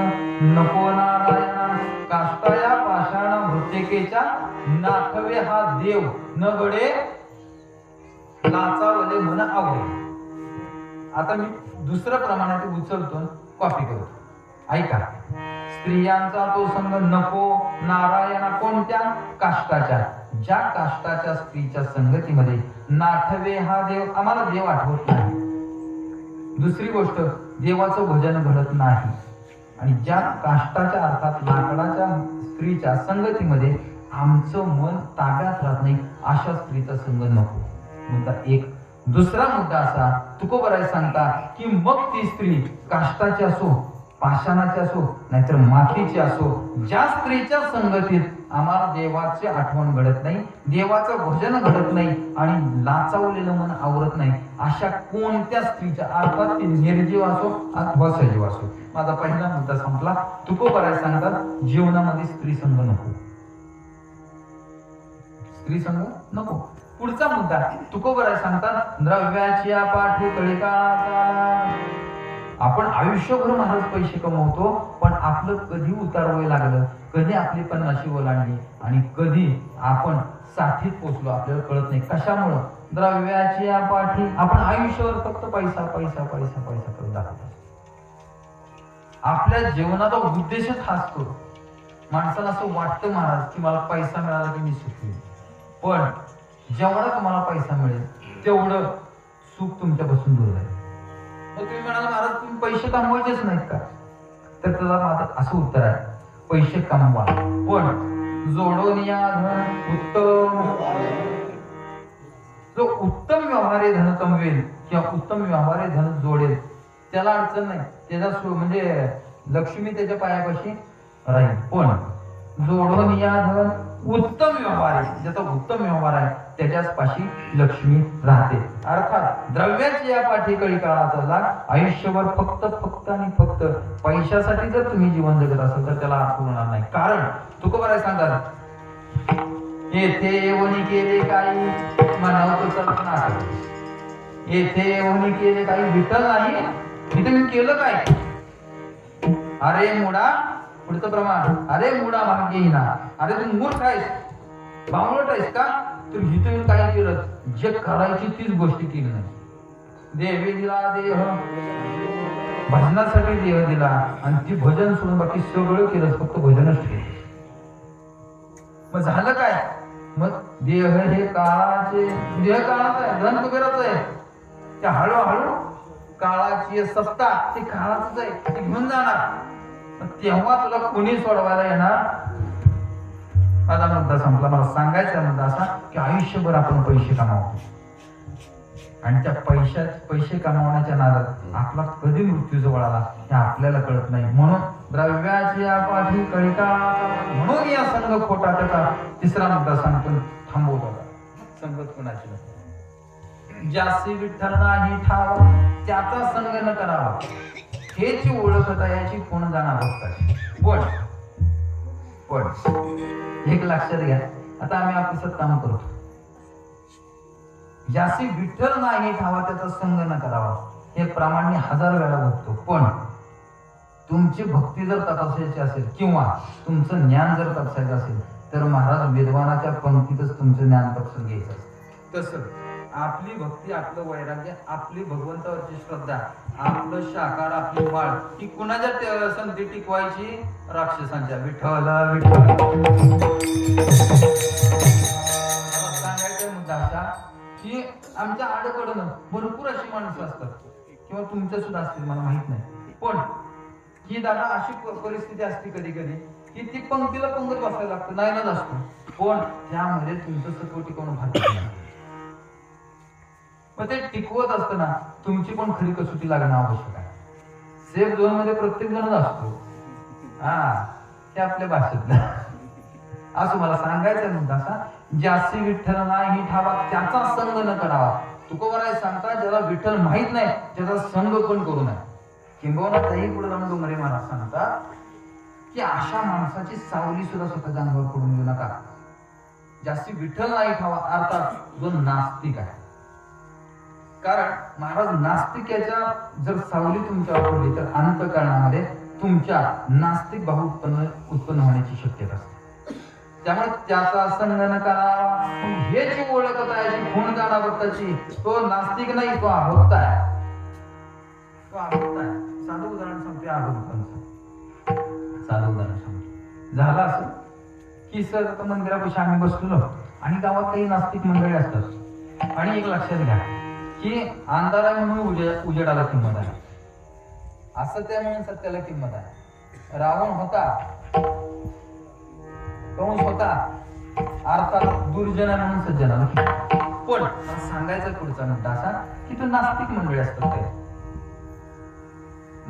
नको नारायणा. काष्टाया पाषाण मृत्तिकेच्या नाथवे हा देव न गडे नाचावले म्हण आवडे. आता मी दुसरं प्रमाणात उचलतो, कॉपी करतो, ऐका. स्त्रियांचा तो संग नको नारायणा, कोणत्या? काष्टाच्या. ज्या काष्टाच्या स्त्रीच्या संगतीमध्ये नाथवे हा देव, आम्हाला देव आठवत नाही, दुसरी गोष्ट, देवाचं भजन घडत नाही. आणि ज्या काष्टाच्या अर्थात लाकडाच्या स्त्रीच्या संगतीमध्ये आमचं मन ताब्यात राहत नाही, अशा स्त्रीचा संग नको. मुद्दा एक. दुसरा मुद्दा असा, तुकोबराय सांगता की मग ती स्त्री काष्टाची असो, पाषाणाची असो, नाहीतर मातीची असो, ज्या स्त्रीच्या संगतीत आम्हाला देवाची आठवण घडत नाही, देवाचं भजन घडत नाही आणि लाचावलेलं मन आवरत नाही, अशा कोणत्या स्त्रीच्या, अर्थात ती निर्जीव असो अथवा सजीव असो. माझा पहिला मुद्दा संपला. तुकोबराय सांगतात जीवनामध्ये स्त्री संग नको, स्त्री संग नको. पुढचा मुद्दा, तुकोबराय सांगतात द्रव्याची पाठी कळिका. आपण आयुष्यभर महाराज पैसे कमवतो, पण आपलं कधी उतार वय लागलं, कधी आपली 50शी ओलांडली आणि कधी आपण 60त पोचलो आपल्याला कळत नाही. कशामुळं? द्रव्याची पाठी. आपण आयुष्यावर फक्त पैसा पैसा पैसा पैसा करत दाखवतो. आपल्या जीवनाचा उद्देशच हा असतो. माणसाला असं वाटतं महाराज की मला पैसा मिळाला की मी सुखी, पण जेवढा तुम्हाला पैसा मिळेल तेवढं सुख तुमच्यापासून दूर आहे. मग तुम्ही म्हणाला महाराज तुम्ही पैसे कमवायचेच नाहीत का? तर त्याला माझं असं उत्तर आहे, पैसे कमवा, पण जोडून या धन उत्तम. जो उत्तम व्यवहारी धन कमवेल किंवा उत्तम व्यवहारी धन जोडेल त्याला अडचण नाही, त्याचा म्हणजे लक्ष्मी त्याच्या पायापाशी राहील. पण जोडून या धन उत्तम व्यवहार आहे, ज्याचा उत्तम व्यवहार आहे त्याच्याच पाशी लक्ष्मी राहते. अर्थात द्रव्याची या पाठी कळी काळाचा लाग. आयुष्यभर फक्त फक्त आणि फक्त पैशासाठी जर तुम्ही जीवन जगत असाल तर त्याला अर्थ होणार नाही. कारण तुकोबराय सांगतात, येथे येऊन केले काही म्हणावं चालत, येथे येऊन केले काही विठ्ठल नाही, इथे मी केलं काय? अरे मुडा, पुढचं प्रमाण, अरे मुडा भाग्यहीना, अरे तू मूर्ख आहेस, बावळट आहेस का? तर इथं काय केलं? जे करायची तीच गोष्टी केली नाही. देवी दिला देह, भजनासाठी देह दिला आणि ती भजन सोडून बाकी सगळं केलं, फक्त भजनच केलं. मग झालं काय? मग देह हे काळाचे, देह काळाचा आहे, धन कुबेराचं आहे. त्या हळूहळू काळाची सत्ता ती काळाच आहे, ती घेऊन जाणार. तेव्हा तुला कोणी सोडवायला येणार? माझा मुद्दा संपला. मला सांगायचा मुद्दा असा की आयुष्यभर आपण पैसे कमावतो आणि त्या पैसे कमावण्याच्या नादात आपला कधी मृत्यू जवळ आला हे आपल्याला कळत नाही. म्हणून द्रव्याची पाठी कळिका, म्हणून या संघ खोटा. त्याचा तिसरा मुद्दा सांगतो, थांबवतो. संगत कोणाची नाही, ज्यासी विठ्ठल नाही ठाव त्याचा संग न करावा, हेची ओळख होता याची कोण जाणार बघतात. पण एक लक्षात घ्या, आता आम्ही ऑफिसात काम करतो, ज्यासी विठ्ठल नाही ठावा त्याचा संग न करावा हे प्रामाण्य 1000 वेळा बघतो. पण तुमची भक्ती जर तपासायची असेल किंवा तुमचं ज्ञान जर तपासायचं असेल तर महाराज विद्वानाच्या पंक्तीतच तुमचं ज्ञान तपासून घ्यायचं असतं. तसं आपली भक्ती, आपलं वैराग्य, आपली भगवंतावरची श्रद्धा, आपलं शाकार, आपली माळ ही कुणाच्या संगती टिकवायची? राक्षसांच्या. विठ्ठल विठ्ठल. सांगायचा मुद्दा असा की आमच्या आडकडून भरपूर अशी माणसं असतात किंवा तुमच्या सुद्धा असतील, मला माहित नाही, पण ही दादा अशी परिस्थिती असते कधी कधी की ती पंक्तीला पंगत बसायला लागतं, नाईलाज असतो, पण त्यामध्ये तुमचं सत्व टिकवणं भाग. मग ते टिकवत असताना तुमची पण खरी कसोटी लागणं आवश्यक आहे. सेफ झोन मध्ये प्रत्येक जणच असतो, हे आपल्या भाषेतलं. असं मला सांगायचं मुद्दा असा, ज्यासी विठ्ठल नाही ठावा त्याचा संग न करावा. तुकोबराय सांगतात ज्याला विठ्ठल माहित नाही त्याचा संग पण करू नये. किंबहुना त्याही पुढे जाऊन डोंगरे महाराज सांगतात की अशा माणसाची सावली सुद्धा स्वतःच्या अंगावर पडून देऊ नका. ज्यासी विठ्ठल नाही ठावा अर्थात जो नास्तिक आहे. कारण महाराज नास्तिकाच्या जर सावली तुमच्यावर पडली तर अंतःकरणामध्ये तुमच्या नास्तिक भाव उत्पन्न होण्याची शक्यता असते. त्यामुळे त्याचा संग न करावा. हे जी ओळख आहे खूण जाणा भक्ताची, तो नास्तिक नाही, तो अभक्त आहे. तो अभक्त आहे. साधं उदाहरण सांगते अभक्तांचं. साधं उदाहरण सांगतो. झालं असं की सर आता मंदिरापाशी आम्ही बसलो आणि गावात काही नास्तिक मंडळी असतात आणि एक लक्षात घ्या, की अंधार आहे म्हणून उजेडाला किंमत आहे, असत्य आहे म्हणून सत्याला किंमत आहे. रावण होता, कंस होता, अर्थात दुर्जन आहे म्हणून सज्जनाला किंमत. पण सांगायचा पुढचा मुद्दा असा की तो नास्तिक मंडळी असतात ते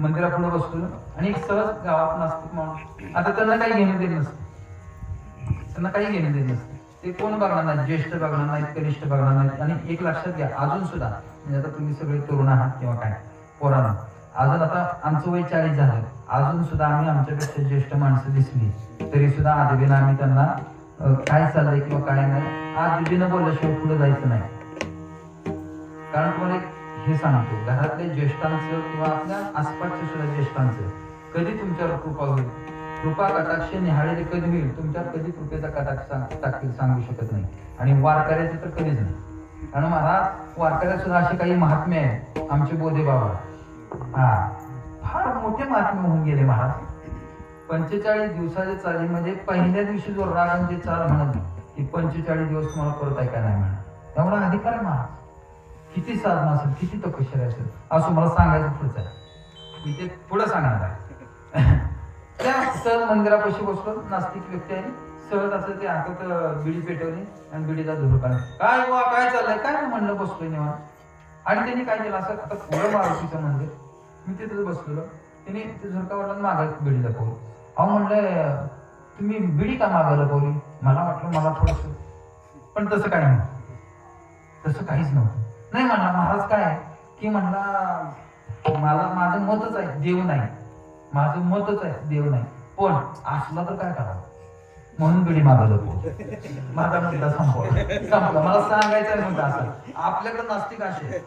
मंदिरापुढे बसतो आणि एक सहज गावात नास्तिक माणूस, आता त्यांना काही घेणं देत नसतं, त्यांना काही घेणं देत नसतं. ते कोण बघणार नाही, ज्येष्ठ बघणार नाहीत, कनिष्ठ बघणार नाहीत. आणि एक लक्षात घ्या, अजून सुद्धा म्हणजे आता तुम्ही सगळे तरुण आहात किंवा काय पोरांना, अजून आता आमचं वय 40 झालं, अजून सुद्धा आम्ही आमच्यापेक्षा ज्येष्ठ माणसं दिसली तरी सुद्धा आदबीनं आम्ही त्यांना काय चाललंय किंवा काय नाही आदबीनं बोलल्याशिवाय पुढे जायचं नाही. कारण तुम्हाला एक हे सांगतो, घरातल्या ज्येष्ठांचं किंवा आपल्या आसपासच्या सुद्धा ज्येष्ठांचं कधी तुमच्यावर कृपा होईल, कृपा कटाक्ष निहाळेले कधी होईल, तुमच्यावर कधी कृपेचा कटाक्ष टाकतील सांगू शकत नाही. आणि वारकऱ्याचे तर कधीच नाही. कारण महाराज वारकऱ्यात सुद्धा असे काही महात्मे आहेत. आमचे बोधे बाबा फार मोठे महात्मे होऊन गेले महाराज. 45 दिवसाच्या चालीमध्ये पहिल्या दिवशी जो राग जे चाल म्हणत की 45 दिवस तुम्हाला परत ऐका नाही म्हणा, एवढा अधिकार आहे महाराज. किती साधना असेल, किती तपश्चर्या असेल, असं मला सांगायचं पुढचं आहे. मी ते पुढे सांगणार आहे. त्या सहज मंदिरापाशी बसलो, नास्तिक व्यक्ती आहे, सहज असं ते हातात बिडी पेटवली आणि बिडीचा धूर काढला. काय बुवा काय चाललंय, काय म्हणलं बसलोय निवांत. आणि त्यांनी काय केलं, असं आता पुढं मारुतीचं मंदिर, मी तिथं बसलेलो, त्यांनी ते झुरका वाटला मागायला बिडी लपवली. अहो म्हणलं तुम्ही बिडी का मागायला लपवली, मला वाटलं मला थोडस, पण तसं काही नाही, तसं काहीच नव्हतं. नाही म्हणला महाराज काय की म्हणला मला माझं मतच आहे देव नाही, माझं मतच आहे देव नाही, पण असला तर काय करावं म्हणून बिडी मागायला लपवली. माझा मुद्दा संपला. मला सांगायचा मुद्दा असा, आपल्याकडे नास्तिक असे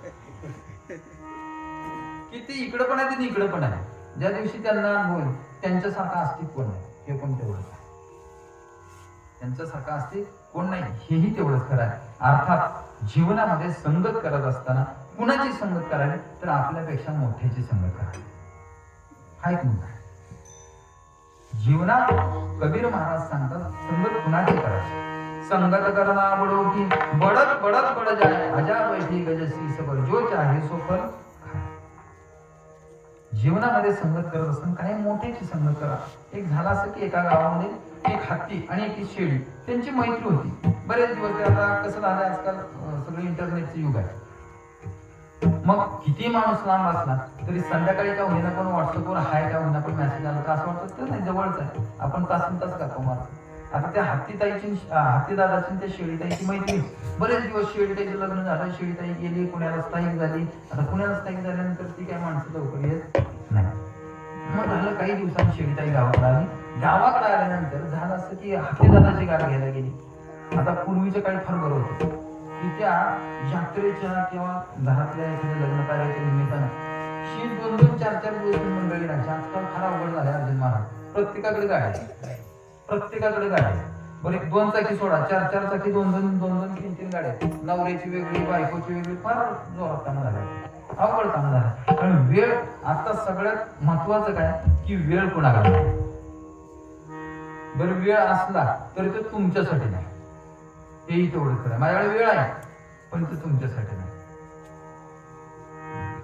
की ते इकडं पण आहे ते इकडं पण आहे. ज्या दिवशी त्यांना अनुभव त्यांच्यासारखा अस्तिक कोण नाही, हे पण तेवढंच आहे. त्यांच्यासारखा अस्तिक कोण नाही हेही तेवढंच खरं आहे. अर्थात जीवनामध्ये संगत करत असताना कुणाची संगत करावी तर आपल्यापेक्षा मोठ्याची संगत करावी, हा एक मुद्दा आहे. जीवनात कबीर महाराज सांगतात संगत कुणाची करायची, संगत करना बडो की बडत बडत बड जाए, अजा बैठी गजसी सबर जो चाहे सो फल. जीवनामध्ये संगत करत असताना काही मोठ्याची संगत करा. एक झालं असं की एका गावामध्ये एक हत्ती आणि एक शेळी त्यांची मैत्री होती बरेच दिवस. आता कसं झालं आजकाल सगळं इंटरनेटचं युग आहे. मग किती माणूस लांब असला तरी संध्याकाळी का होईना पण व्हॉट्सअपवर हाय का होईना पण मेसेज आला तर असं वाटतं तर नाही जवळच आहे, आपण तासन तास गप्पा मारतो. आता त्या हत्ती दादाची त्या शेळीताईची मैत्री, बरेच दिवस शेळीताईचं लग्न झालं, शेळीताई गेली पुण्याला स्थायिक झाली. आता पुण्याला स्थायिक झाल्यानंतर ती काय माणसं लवकर येत नाही. मग झालं काही दिवसांनी शेळीताई गावाकडे आली. गावाकडे आल्यानंतर झालं असं की हत्तीदादाची गाठ घ्यायला गेली. आता पूर्वीच्या काळी फार बरं होतं की त्या यात्रेच्या किंवा घरातल्या एखाद्या लग्न कार्याच्या निमित्तानं 2-2, 4-4 दिवस मंडळी राहायची. आजकाल फार अवघड झाले अर्जुन महाराज, प्रत्येकाकडे गाडी, प्रत्येकाकडे गाडी. बरं 2 चाकी सोडा, 4-4 चाकी, 2-2, 3-3 गाड्या, नवऱ्याची वेगळी बायकोची वेगळी, फार जोरात काम झालं, अवघड काम झालं. कारण वेळ आता सगळ्यात महत्वाचं काय की वेळ कोणाकडे नाही. बरं वेळ असला तरी तो तुमच्यासाठी नाही, हेही तेवढं खरं. माझ्याकडे वेळ आहे पण ते तुमच्यासाठी नाही.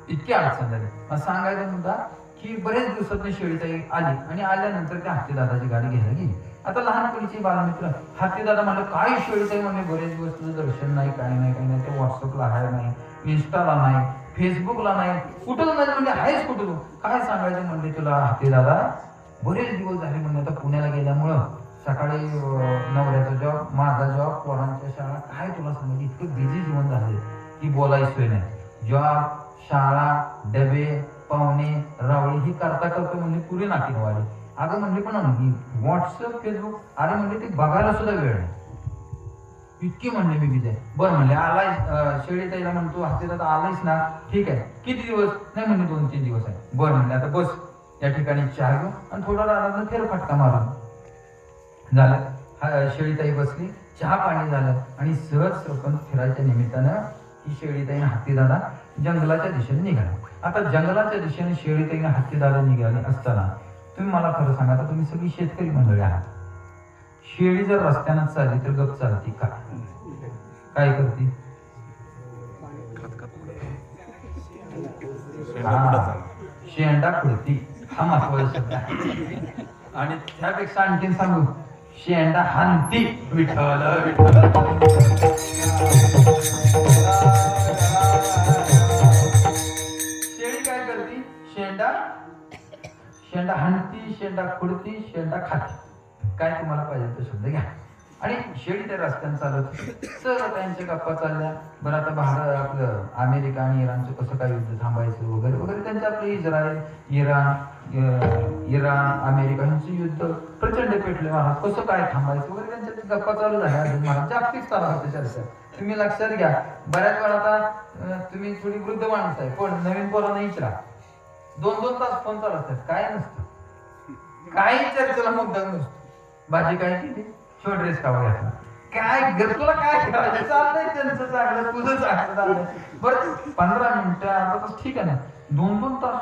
इतकी अडचण झाली. मग सांगायचा मुद्दा की बरेच दिवसात शेळीताई आली आणि आल्यानंतर त्या हत्तीदादाची गाडी घ्यायला गेली. आता लहानपणीचे बालमित्र हत्तीदादा म्हणलं काय शेळीताई म्हणले बरेच दिवस तुझं दर्शन नाही, काही नाही काही नाही. ते व्हॉट्सअपला आहे नाही, इन्स्टाला नाही, फेसबुकला नाही, कुठं नाही म्हणजे आहेच कुठं तू, काय सांगायचं म्हणले तुला हत्तीदादा. बरेच दिवस झाले म्हणजे आता पुण्याला गेल्यामुळं सकाळी नवऱ्याचा जॉब, माझा जॉब, पोरांच्या शाळा, काय तुला सांगायचं इतकं बिझी जीवन झालं की बोलायची सोय नाही. जॉब, शाळा, डबे, पाहुणे, रावळी ही करता करता म्हणजे पुरी नाकी नवाली. अगं म्हणले पण व्हॉट्सअप, फेसबुक, अरे म्हणले ते बघायला सुद्धा वेळ नाही. इतकी म्हणले मी बिझी आहे. बरं म्हणले आलाय, शेळीताईला म्हणतो हत्तीदादा आलायच ना, ठीक आहे, किती दिवस, नाही म्हणले 2-3 दिवस आहे. बरं म्हणले आता बस या ठिकाणी चहा घेऊ आणि थोडा रानात फेरफटका मारून झालं. शेळीताई बसली, चहा पाणी झालं आणि सहज सरपंच फिरायच्या निमित्तानं ही शेळीताई हत्तीदादा जंगलाच्या दिशेने निघाला. आता जंगलाच्या दिशेने शेळीताईने हत्तीदादा निघाले असताना तुम्ही मला खरं सांगा, आता तुम्ही सगळी शेतकरी मंडळी आहात, शेळी जर रस्त्यानं चालली तर गप चालती का, काय करते, हा महत्वाचा शब्द आहे. आणि त्यापेक्षा आणखीन सांगू, शेंडा हानती विठ्ठल विठ्ठल. शेळी काय करते? शेंडा शेंडा हाणती, शेंडा खुडती, शेंडा खाती. काय तुम्हाला पाहिजे तो शब्द घ्या. आणि शेळी त्या रस्त्याने चालत सर त्यांच्या गप्पा चालल्या. बरं आता भारत आपलं अमेरिका आणि इराणचं कसं काय युद्ध थांबायचं वगैरे वगैरे. त्यांचं आपलं इस्रायल इराण अमेरिका यांचं युद्ध प्रचंड पेटले महाराज, कसं काय थांबायचं वगैरे त्यांच्या गप्पा चालू झाल्या. महाराज जागतिक स्तरावर चर्चा. तुम्ही लक्षात घ्या, बऱ्याच वेळा आता तुम्ही थोडी वृद्ध माणसं आहे, पण नवीन पोरांना विचारा, 2-2 तास फोन चालू असतात, काय नसतं, काही चर्चेला मुद्दा नसतो. भाजी काय केली, शो ड्रेस का घातला, काय तुला काय करायचं, चाललंय त्यांचं चांगलं, तुझं चांगलं चाललंय. बरं 15 मिनिटं अर्धा तास ठीक आहे ना, 2-2 तास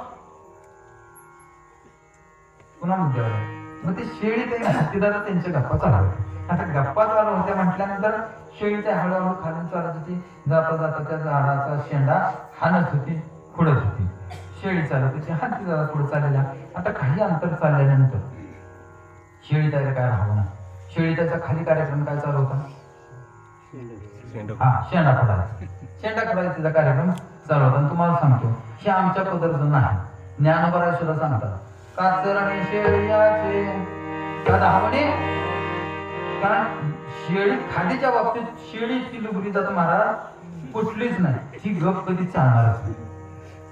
पुन्हा मुद्द्यावर आहे. मग ते शेळी ते हत्तीदार त्यांच्या गप्पा चालू. आता गप्पा चालू होत्या म्हटल्यानंतर शेळी त्या हळूहळू खालून चालत होती. जाता जाता त्या झाडाचा शेंडा हाणत होती, खुडत होती. शेळी चालत होती, हत्ती जरा पुढे चाललेला. आता काही अंतर चालल्यानंतर शेळी त्याला काय राहणार, शेळी त्याचा खाली कार्यक्रम काय चालू होता, हा शेंडा खोडायचा. शेंडा खोडायचा तिचा कार्यक्रम चालू होता. आणि तुम्हाला सांगतो, हे आमच्या पद्धतीचं नाही, ज्ञानोबा सुद्धा सांगतात, काचरणे शेळ्याचे का धावणे. कारण शेळी खादीच्या बाबतीत शेळीची लुगडी जात महाराज कुठलीच नाही. ती गप कधी चालणारच नाही.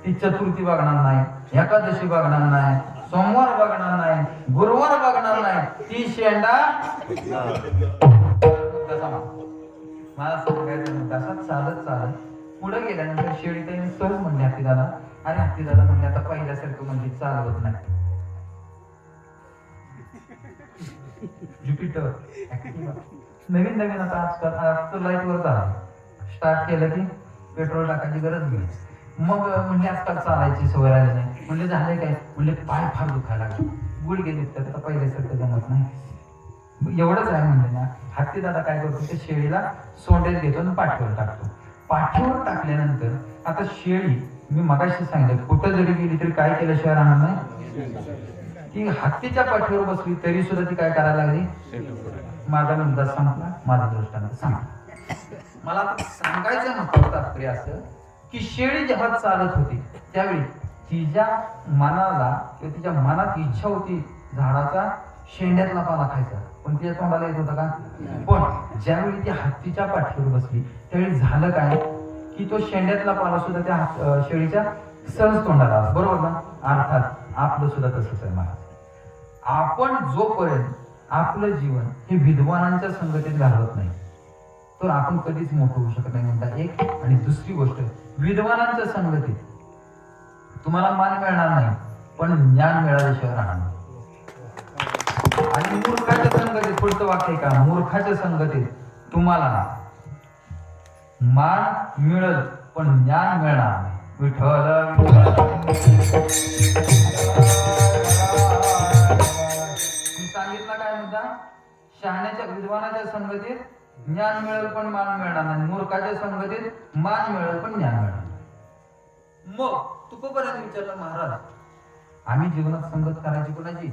ती चतुर्थी बघणार नाही, एकादशी बघणार नाही, सोमवार बघणार नाही, गुरुवार बघणार नाही. ती शेंडा मला सांगायचं तसा चालत चालत पुढे गेल्यानंतर शेळी त्याने सहज म्हणले हत्तीदादा, अरे हत्तीदादा म्हणले आता पहिल्यासारखं म्हणजे चालवत नाही. ज्युपिटर नवीन नवीन आता आजकाल लाईट वर चाललं, स्टार्ट केलं की पेट्रोल टाकायची गरज नाही. मग म्हणजे आजकाल चालायची सवय राहिली नाही. म्हणजे झाले काय, म्हणजे पाय फार दुखायला लागले, गुडघे दुखतात, आता पहिल्यासारखं जमत नाही. एवढंच आहे म्हणजे ना, हत्ती दादा काय करतो, ते शेळीला सोंडेत घेतो आणि पाठीवर टाकतो. पाठीवर टाकल्यानंतर आता शेळी, मी मगाशी सांगितलं, कुठं जरी गेली तरी काय केल्याशिवाय राहणार नाही. ती हत्तीच्या पाठीवर बसली तरी सुद्धा ती काय करायला लागली. माझा मुद्दा संपला, माझा दृष्टांत सांगला. मला आता सांगायचं महत्व तात्पर्य असं की शेळी जेव्हा चालत होती त्यावेळी तिच्या मनाला किंवा तिच्या मनात इच्छा होती झाडाचा शेंड्यातला पाला खायचा, पण तिच्या तोंडाला येत होता का. पण ज्यावेळी ती हत्तीच्या पाठीवर बसली त्यावेळी झालं काय की तो शेंड्यातला पाला सुद्धा त्या शेळीच्या सहज तोंडाला आला. बरोबर ना. अर्थात आपलं सुद्धा तसंच आहे महाराज. आपण जोपर्यंत आपलं जीवन हे विद्वानांच्या संगतीत घालवत नाही तर आपण कधीच मोठं होऊ शकत नाही म्हणता एक. आणि दुसरी गोष्ट, विद्वानांच्या संगतीत तुम्हाला मान मिळणार नाही पण ज्ञान मिळाल्याशिवाय राहणार नाही. आणि मूर्खाच्या संगतीत, पुढचं वाक्य का, मूर्खाच्या संगतीत तुम्हाला मान मिळेल पण ज्ञान मिळणार नाही. विठ्ठल सांगितलं काय म्हणता, शहाण्याच्या विद्वानाच्या संगतीत ज्ञान मिळेल पण मान मिळणार नाही, मूर्खाच्या संगतीत मान मिळेल पण ज्ञान मिळणार नाही. मग तुकोपर्यंत विचारलं, महाराज आम्ही जीवनात संगत करायची कोणाची.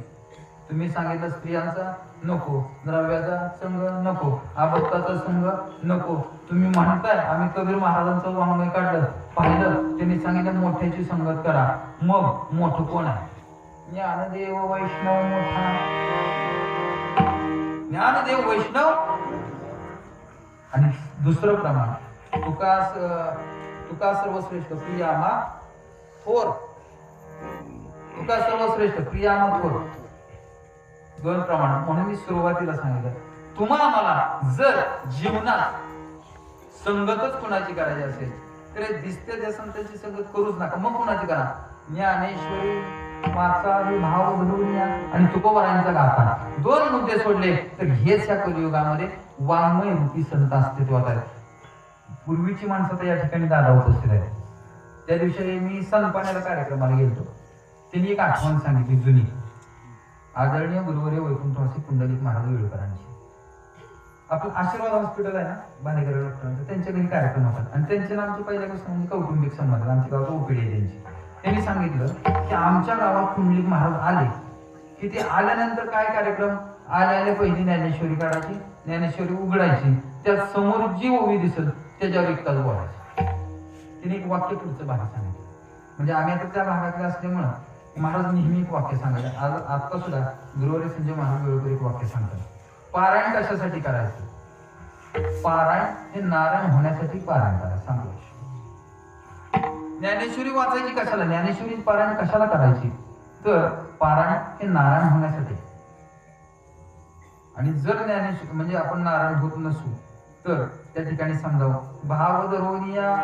तुम्ही सांगितलं स्त्रियांचा नको, द्रव्याचा संघ नको, आभक्ताचा संघ नको. तुम्ही म्हणताय, आम्ही कबीर महाराजांचं वाङ्मय काढलं, पाहिलं, त्यांनी सांगितलं मोठ्याची संगत करा. मग मोठं कोण आहे. ज्ञानदेव वैष्णव मोठा, ज्ञानदेव वैष्णव. आणि दुसरं प्रमाण, तुका सर्वश्रेष्ठ प्रियामा थोर, तुका सर्वश्रेष्ठ प्रियामा थोर. 2 प्रमाण. म्हणून मी सुरुवातीला सांगितलं, तुम्हाला मला जर जीवनात संगतच कुणाची करायची असेल तर दिसते त्या संतांची संगत करूच नका. मग कुणाची करा, ज्ञानेश्वरी माचा भाव धरून या आणि तुकोबारायांचा गाथा. 2 मुद्दे सोडले तर हेच या कलियुगामध्ये वाङ्मय रूपी संत अस्तित्वात आहेत. पूर्वीची माणसं तर या ठिकाणी दादा उपस्थित आहेत. त्या दिवशी मी सनपाण्याला कार्यक्रमाला गेलो, त्यांनी एक आठवण सांगितली जुनी. आदरणीय गुरुवर्य वैकुंठवासी पुंडलिक महाराज वेळकरांची. आपलं आशीर्वाद हॉस्पिटल आहे ना बाणेकर डॉक्टरांचं, त्यांच्या घरी कार्यक्रम होतात आणि त्यांच्या नामची पहिल्यापासून म्हणजे कौटुंबिक संबंध. आमच्या गावात ओपीडी आहे त्यांची. त्यांनी सांगितलं की आमच्या गावात पुंडलिक महाराज आले की ते आल्यानंतर काय कार्यक्रम, आले पहिली ज्ञानेश्वरी काढायची, ज्ञानेश्वरी उघडायची, त्या समोर जी ओवी दिसत त्याच्यावर एक तास बोलायचं. तिने एक वाक्य पुढचं भाग सांगितलं. म्हणजे आम्ही आता त्या भागातले असल्यामुळं महाराज नेहमी एक वाक्य सांगायचे. आज आता सुद्धा गुरुवारी संजय महाराज वेळोवेळी एक वाक्य सांगतात. पारायण कशासाठी करायचं? पारायण हे नारायण होण्यासाठी पारायण करायचं सांगतो. ज्ञानेश्वरी वाचायची कशाला, ज्ञानेश्वरी पारायण कशाला करायची? तर पारायण हे नारायण होण्यासाठी. आणि जर ज्ञानेश्वरी म्हणजे आपण नारायण होत नसू तर त्या ठिकाणी समजावं भाव धरोनिया,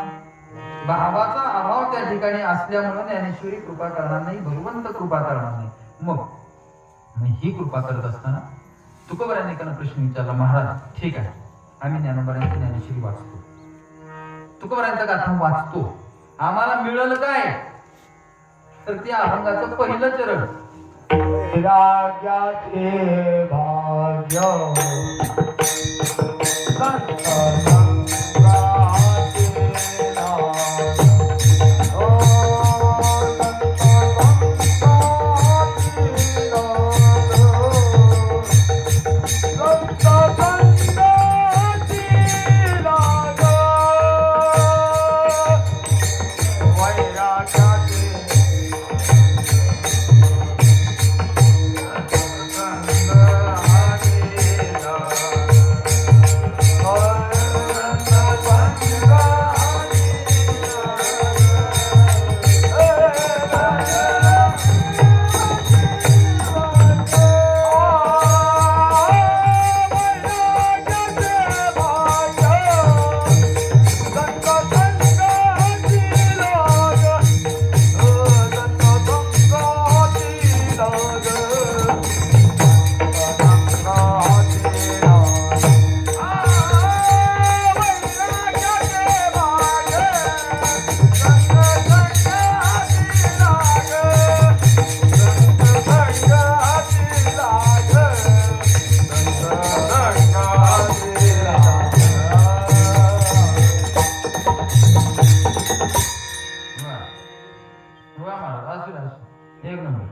भावाचा अभाव त्या ठिकाणी असल्यामुळे ज्ञानेश्वरी कृपा करणार नाही, भगवंत कृपा करणार नाही. मग ही कृपा करत असताना तुकोबारांनी एकानं प्रश्न विचारला, महाराज ठीक आहे आम्ही ज्ञानोबारांची ज्ञानेश्वरी वाचतो, तुकोबारांचा गाथा वाचतो, आम्हाला मिळालं काय? तर त्या अभंगाचं पहिलं चरण वैराग्याचे भाग्य एक नंबर.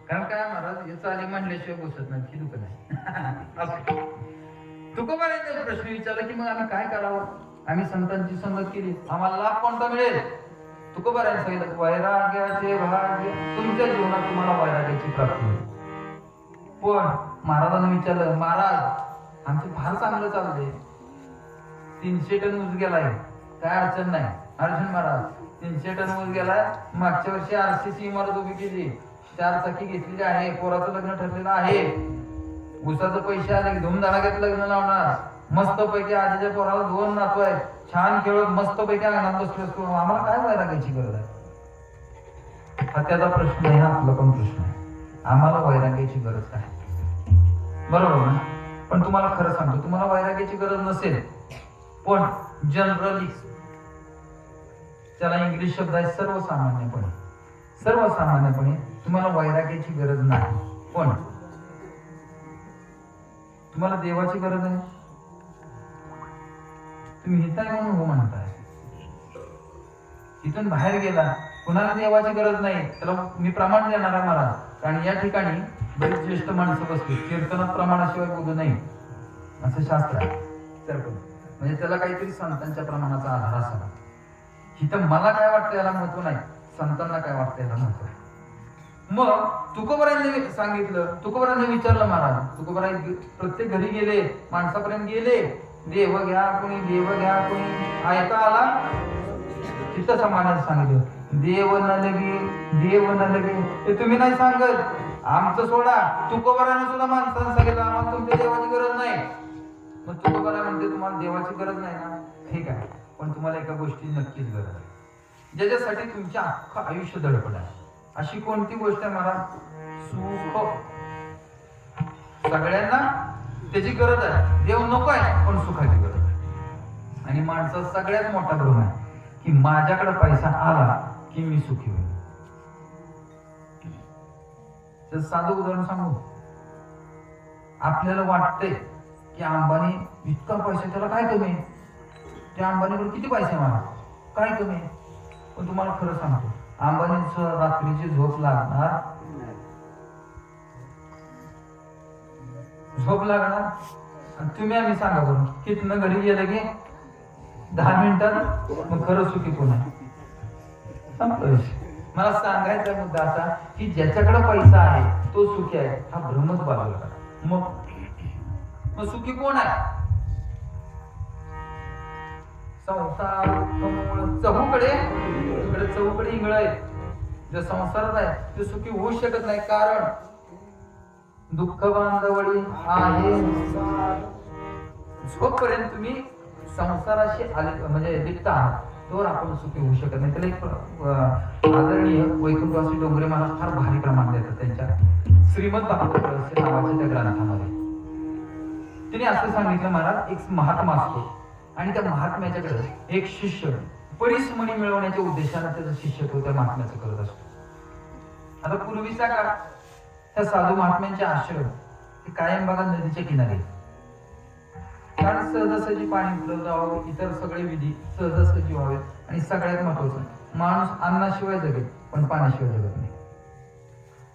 कारण काय महाराज याचं आली म्हणल्याशिवाय बसत नाही, ही दुकान आहे. तुकोबारांनी प्रश्न विचारला की मग आम्ही काय करावं? आम्ही संतांची संगत केली, आम्हाला लाभ कोणता मिळेल? तुकोबारांनी सांगितलं वैराग्याचे भाग्य, तुमच्या जीवनात तुम्हाला वैराग्याची प्राप्ती होईल. पण महाराजांना विचारलं, महाराज आमचं फार चांगलं चाललंय, 300 टन ऊस गेलाय, काय अडचण नाही. अर्जुन महाराज 300 टन ऊस गेलाय, मागच्या वर्षी RCC इमारत उभी केली, 4 चाकी घेतलेली आहे, पोराचं लग्न ठरलेलं आहे, ऊसाचे पैसे आले की धूमधडाक्यात लग्न लावणार, मस्त पैकी आजीच्या पोराला 2 नातू आहेत, छान खेळत मस्त पैकी अंगणात बसलो असतो, आम्हाला काय वैराग्याची गरज आहे? हा त्याचा प्रश्न नाही, हा आपला पण प्रश्न आहे. आम्हाला वैराग्याची गरज काय? बरोबर ना? पण तुम्हाला खरं सांगतो, तुम्हाला वैराग्याची गरज नसेल, पण जनरली त्याला इंग्लिश शब्द आहे सर्वसामान्यपणे, सर्वसामान्यपणे तुम्हाला वैराग्याची गरज नाही, पण तुम्हाला देवाची गरज आहे. तुम्ही हिताय म्हणून हो म्हणताय, इथून बाहेर गेला कुणाला देवाची गरज नाही, त्याला मी प्रमाण देणार आहे महाराज. कारण या ठिकाणी बरीच ज्येष्ठ माणसं बसली, कीर्तनात प्रमाणाशिवाय बोलू नाही असं शास्त्र आहे. तर म्हणजे त्याला काहीतरी संतांच्या प्रमाणाचा आधार असावा. इथं मला काय वाटतं याला महत्व नाही, संतांना काय वाटतं याला महत्व आहे. मग तुकोबारांनी सांगितलं, तुकोबारांनी विचारलं महाराज, तुकोबारांनी प्रत्येक घरी गेले, माणसापर्यंत गेले, देव घ्या कोणी, देव घ्या कोणी, ऐका आला तिथं समानात सांगितलं, देव न लगे, देव न लगे, हे तुम्ही नाही सांगत, आमचं सोडा. तुकोबारांनी सुद्धा माणसांना सांगितलं आम्हाला तुमच्या देवाची गरज नाही. मग तुकोबारा म्हणते तुम्हाला देवाची गरज नाही ना, ठीक आहे, पण तुम्हाला एका गोष्टी नक्कीच गरज आहे, ज्याच्यासाठी तुमच्या अख्खं आयुष्य धडपड आहे. अशी कोणती गोष्ट आहे महाराज? सुख. सगळ्यांना त्याची गरज आहे, देव नको आहे पण सुखाची गरज आहे. आणि माणसाचा सगळ्यात मोठा भ्रम आहे की माझ्याकडे पैसा आला की मी सुखी होईल. तर साधं उदाहरण सांगू, आपल्याला वाटतंय की अंबानी इतका पैसा, त्याला काय कमी आहे? त्या अंबानीकडे किती पैसे मला, काय कमी आहे? पण तुम्हाला खरं सांगतो, अंबानीच रात्रीची झोप लागणार, झोप लागणार आणि तुम्ही आम्ही सांगा बरं कितनं घरी गेलं की 10 मिनिटात मग खरं सुखी कोण आहे? संपला विषय. मला सांगायचा मुद्दा असा की ज्याच्याकडे पैसा आहे तो सुखी आहे हा भ्रमच बाजूला करा. मग सुखी कोण आहे? संसार चहूकडे इकडे चहूकडे इंगळ आहे. जो संसारात आहे तो सुखी होऊ शकत नाही, कारण दुःख बांधवडी आहे. जोपर्यंत तुम्ही संसाराशी आले म्हणजे लिप्त आहात तोवर आपण सुखी होऊ शकत नाही. त्याला एक आदरणीय वैकुंठवासी डोंगरे महाराज फार भारी प्रमाण देतात त्यांच्या श्रीमद भागवत रहस्य नावाच्या त्या ग्रंथामध्ये. तिने असं सांगितलं, महाराज एक महात्मा असतो आणि त्या महात्म्याच्याकडे एक शिष्य परिश्रमणी मिळवण्याच्या उद्देशाने त्याचं शिष्यत्व त्या महात्म्याचं करत असतो. आता पूर्वीचा काळ त्या साधू महात्म्यांचे आश्रम हे कायम बघा नदीच्या किनारी, कारण सहजासहजी पाणी उपलब्ध व्हावं, इतर सगळे विधी सहजासहजी व्हावेत आणि सगळ्यात महत्वाचं माणूस अन्नाशिवाय जगेल पण पाण्याशिवाय जगत नाही.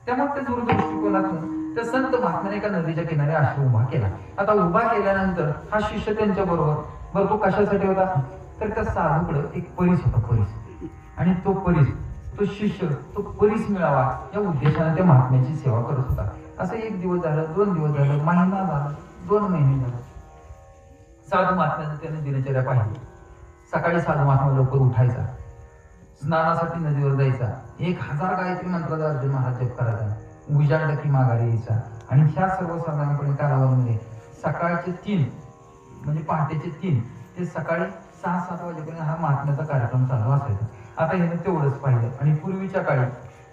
त्यामुळे त्या दूरदृष्टिकोनातून त्या संत महात्म्याने एका नदीच्या किनारी आश्रम उभा केला. आता उभा केल्यानंतर हा शिष्य त्यांच्या बरोबर तो कशासाठी होता तर त्या साधूकडे एक परीस होता, परीस. आणि तो परीस तो शिष्य तो परीस मिळावा या उद्देशाने त्या महात्म्याची सेवा करत होता. असं 1 दिवस झालं, 2 दिवस झालं, महिना झाला, 2 महिने झाले. साधू महात्म्याने त्याने दिनचर्या पाहिली. सकाळी साधू महात्मा लवकर उठायचा, स्नानासाठी नदीवर जायचा, 1000 गायत्री मंत्राचा अर्जुन महाराज जप करायचा, उजाडला की माघारी यायचा. आणि ह्या सर्वसाधारणपणे कालावधीमध्ये सकाळचे 3 म्हणजे पहाटेचे 3 ते सकाळी 6-7 वाजेपर्यंत हा महात्म्याचा कार्यक्रम चालू असायचा. आता हे तेवढंच पाहिलं. आणि पूर्वीच्या काळी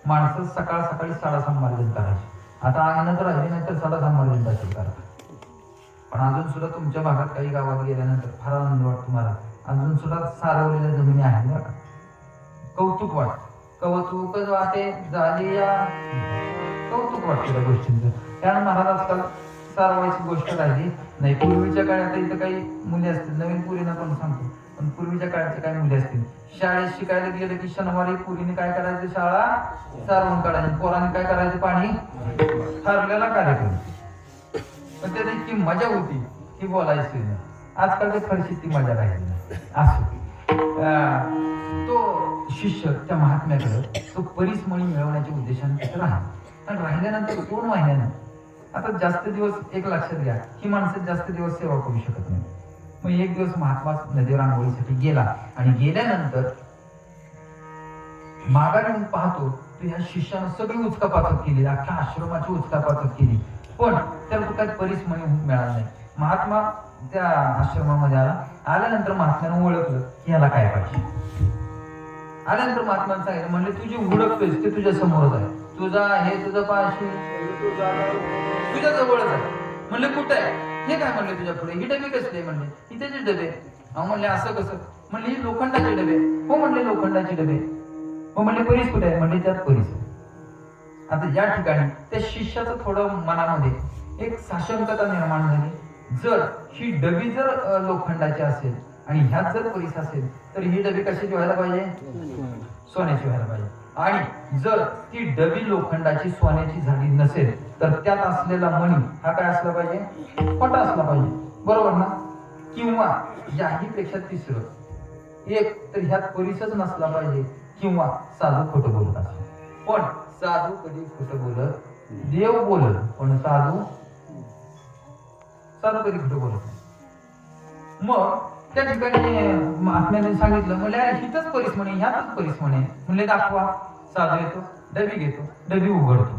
माणसं सकाळी 6:30 मार्जन करायची. आता अंगणात राहिली नाही तर 6:30 मार्जन दाखल करा. पण अजून सुद्धा तुमच्या भागात काही गावात गेल्यानंतर फार आनंद वाटतो मला. अजून सुद्धा सारवलेल्या जमिनी आहेत बरं का. कौतुक वाटत, कौतुक वाटे झाली या, कौतुक वाटतं त्या गोष्टींचं. कारण महाराज आजकाल सारवायची गोष्ट राहिली नाही. पूर्वीच्या काळात इथं काही मुली असतील, नवीन पुरीना पण सांगतो, पण पूर्वीच्या काळाच्या काही मुली असतील शाळेत शिकायला गेलं की शनिवारी पुरीने काय करायचं, शाळा सारवून काढायची, पोराने काय करायचं, पाणी ठरलेला कार्यक्रम. पण त्यात इतकी मजा होती की बोलायची नाही. आजकालच्या फरशीत ती मजा राहिली नाही. असो तो शिष्य त्या महात्म्याकडे तो परिश्रमी मिळवण्याच्या उद्देशाने तिथे राहिला. आणि राहिल्यानंतर 2 महिन्यानं आता जास्त दिवस एक लक्षात घ्या ही माणसं जास्त दिवस सेवा करू शकत नाही. मग एक दिवस महात्मा नदीवर आंघोळीसाठी गेला आणि गेल्यानंतर माघारी येऊन पाहतो तर ह्या शिष्यानं सगळी उचकापाचक केली, अख्ख्या आश्रमाची उचकापाचक केली, पण त्याला तो काही परिश्रमी मिळाला नाही. महात्मा त्या आश्रमामध्ये आल्यानंतर महात्म्यानं ओळखलं की याला काय पाहिजे. आल्यानंतर महात्म्यानं सांगितलं, म्हणले तू जे हुडकतोयस ते तुझ्या समोरच आहे, तुझा हे तुझं पाशी तुझ्या जवळच आहे. म्हणले कुठे आहे? हे काय म्हणले तुझ्या पुढे, ही डबे कसले? म्हणले ही त्याचे डबे. अहो म्हणले असं कसं? म्हणले ही लोखंडाचे डबे. हो म्हणले लोखंडाचे डबे. हो म्हणले परीस कुठे आहे? म्हणले त्यात परीस. आता या ठिकाणी त्या शिष्याचं थोडं मनामध्ये एक साशंकता निर्माण झाली. जर ही डबी जर लोखंडाची असेल आणि ह्यात जर परीस असेल तर ही डबी कशाची व्हायला पाहिजे? सोन्याची व्हायला पाहिजे. आणि जर ती डबी लोखंडाची सोन्याची झाली नसेल तर त्यात असलेला मणी हा काय असला पाहिजे? खोटा असला पाहिजे. बरोबर ना? किंवा याही पेक्षा तिसरं एक तर ह्यात परीसच नसला पाहिजे किंवा साधू खोटं बोलत असेल. पण साधू कधी खोटं बोलत, देव बोलत, पण साधू कधी खोटं बोलत नाही. मग त्या ठिकाणी महात्म्याने सांगितलं, म्हणजे हिथंच परीस म्हणे, ह्यातच परीस म्हणे. म्हणले दाखवा. साधू येतो, डबी घेतो, डबी उघडतो.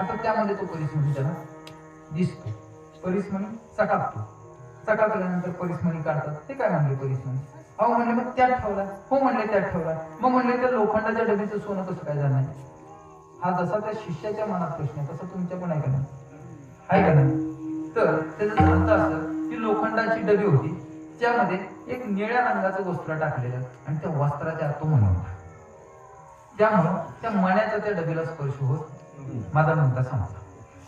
आता त्यामध्ये तो परीस म्हणे त्याला दिसतो. परीस म्हणे चकाकतो. चकाकल्यानंतर परीस म्हणे काढतात. ते काय म्हणले परीस म्हणे? अहो म्हणले मग त्यात ठेवला. हो म्हणले त्यात ठेवला. मग म्हणले त्या लोखंडाच्या डबीचं सोनं कसं काय झालं? हा जसा त्या शिष्याच्या मनात प्रश्न आहे तसा तुमच्या पण आहे का नाही? आहे का नाही? तर त्याचं झालं असं की लोखंडाची डबी होती, त्यामध्ये एक निळ्या रंगाचं वस्त्र टाकलेलं आणि त्या वस्त्राच्या आत तो मणी होता. त्यामुळं त्या मण्याचा त्या डबीला स्पर्श होत माझा म्हणता समजा.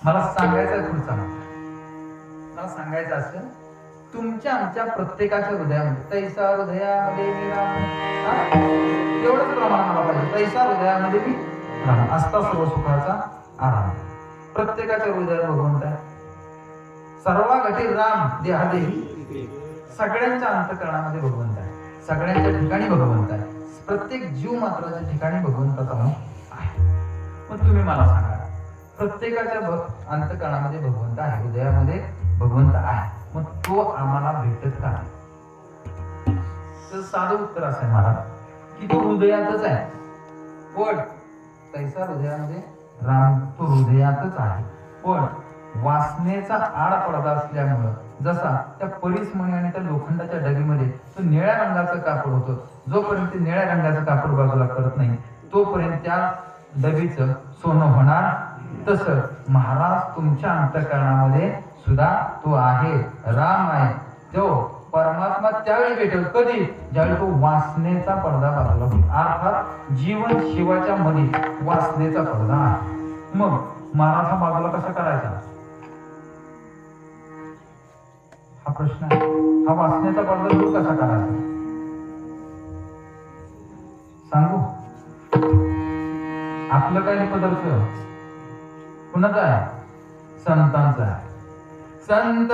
मला सांगायचा पुढचा मला सांगायचं असं तुमच्या आमच्या प्रत्येकाच्या हृदयामध्ये तैसा हृदयामध्ये मी राम, एवढंच प्रमाण मला पाहिजे. तैसा हृदयामध्ये मी राम असता सर्व सुखाचा आराम. प्रत्येकाच्या हृदयात भगवंत आहे. सर्वा घटी राम देहादेही, सगळ्यांच्या अंतःकरणामध्ये भगवंत आहे. सगळ्यांच्या ठिकाणी भगवंत आहे. प्रत्येक जीव मात्राच्या ठिकाणी भगवंताचा आहे. मग तुम्ही मला सांगा, प्रत्येकाच्या अंतःकरणामध्ये भगवंत आहे, हृदयामध्ये भगवंत आहे, मग तो आम्हाला भेटत का? तर साधं उत्तर असं आहे मला की तो हृदयातच आहे. पण तैसा हृदयामध्ये राम, तो हृदयातच आहे. पण वासनेचा आड पडदा असल्यामुळं, जसा त्या परिसमणी आणि त्या लोखंडाच्या डगीमध्ये तो निळ्या रंगाचं कापड होतं, जोपर्यंत निळ्या रंगाचं कापड बाजूला करत नाही तोपर्यंत त्या डबीचं सोनं होणार. तसं महाराज तुमच्या अंतःकरणामध्ये सुद्धा तो आहे, राम आहे. तो परमात्मा त्यावेळी भेटेल, कधी? ज्यावेळी तो वासनेचा पडदा बाजूला होईल. अर्थात जीवन शिवाच्या मध्ये वासनेचा पडदा आहे. मग महाराज हा बाजूला कसा करायचा हा प्रश्न आहे. हा वासनेचा पडदा दूर कसा करायचा सांगू? आपलं काही पदार्थ कुणाचा आहे? संतांचा आहे. संत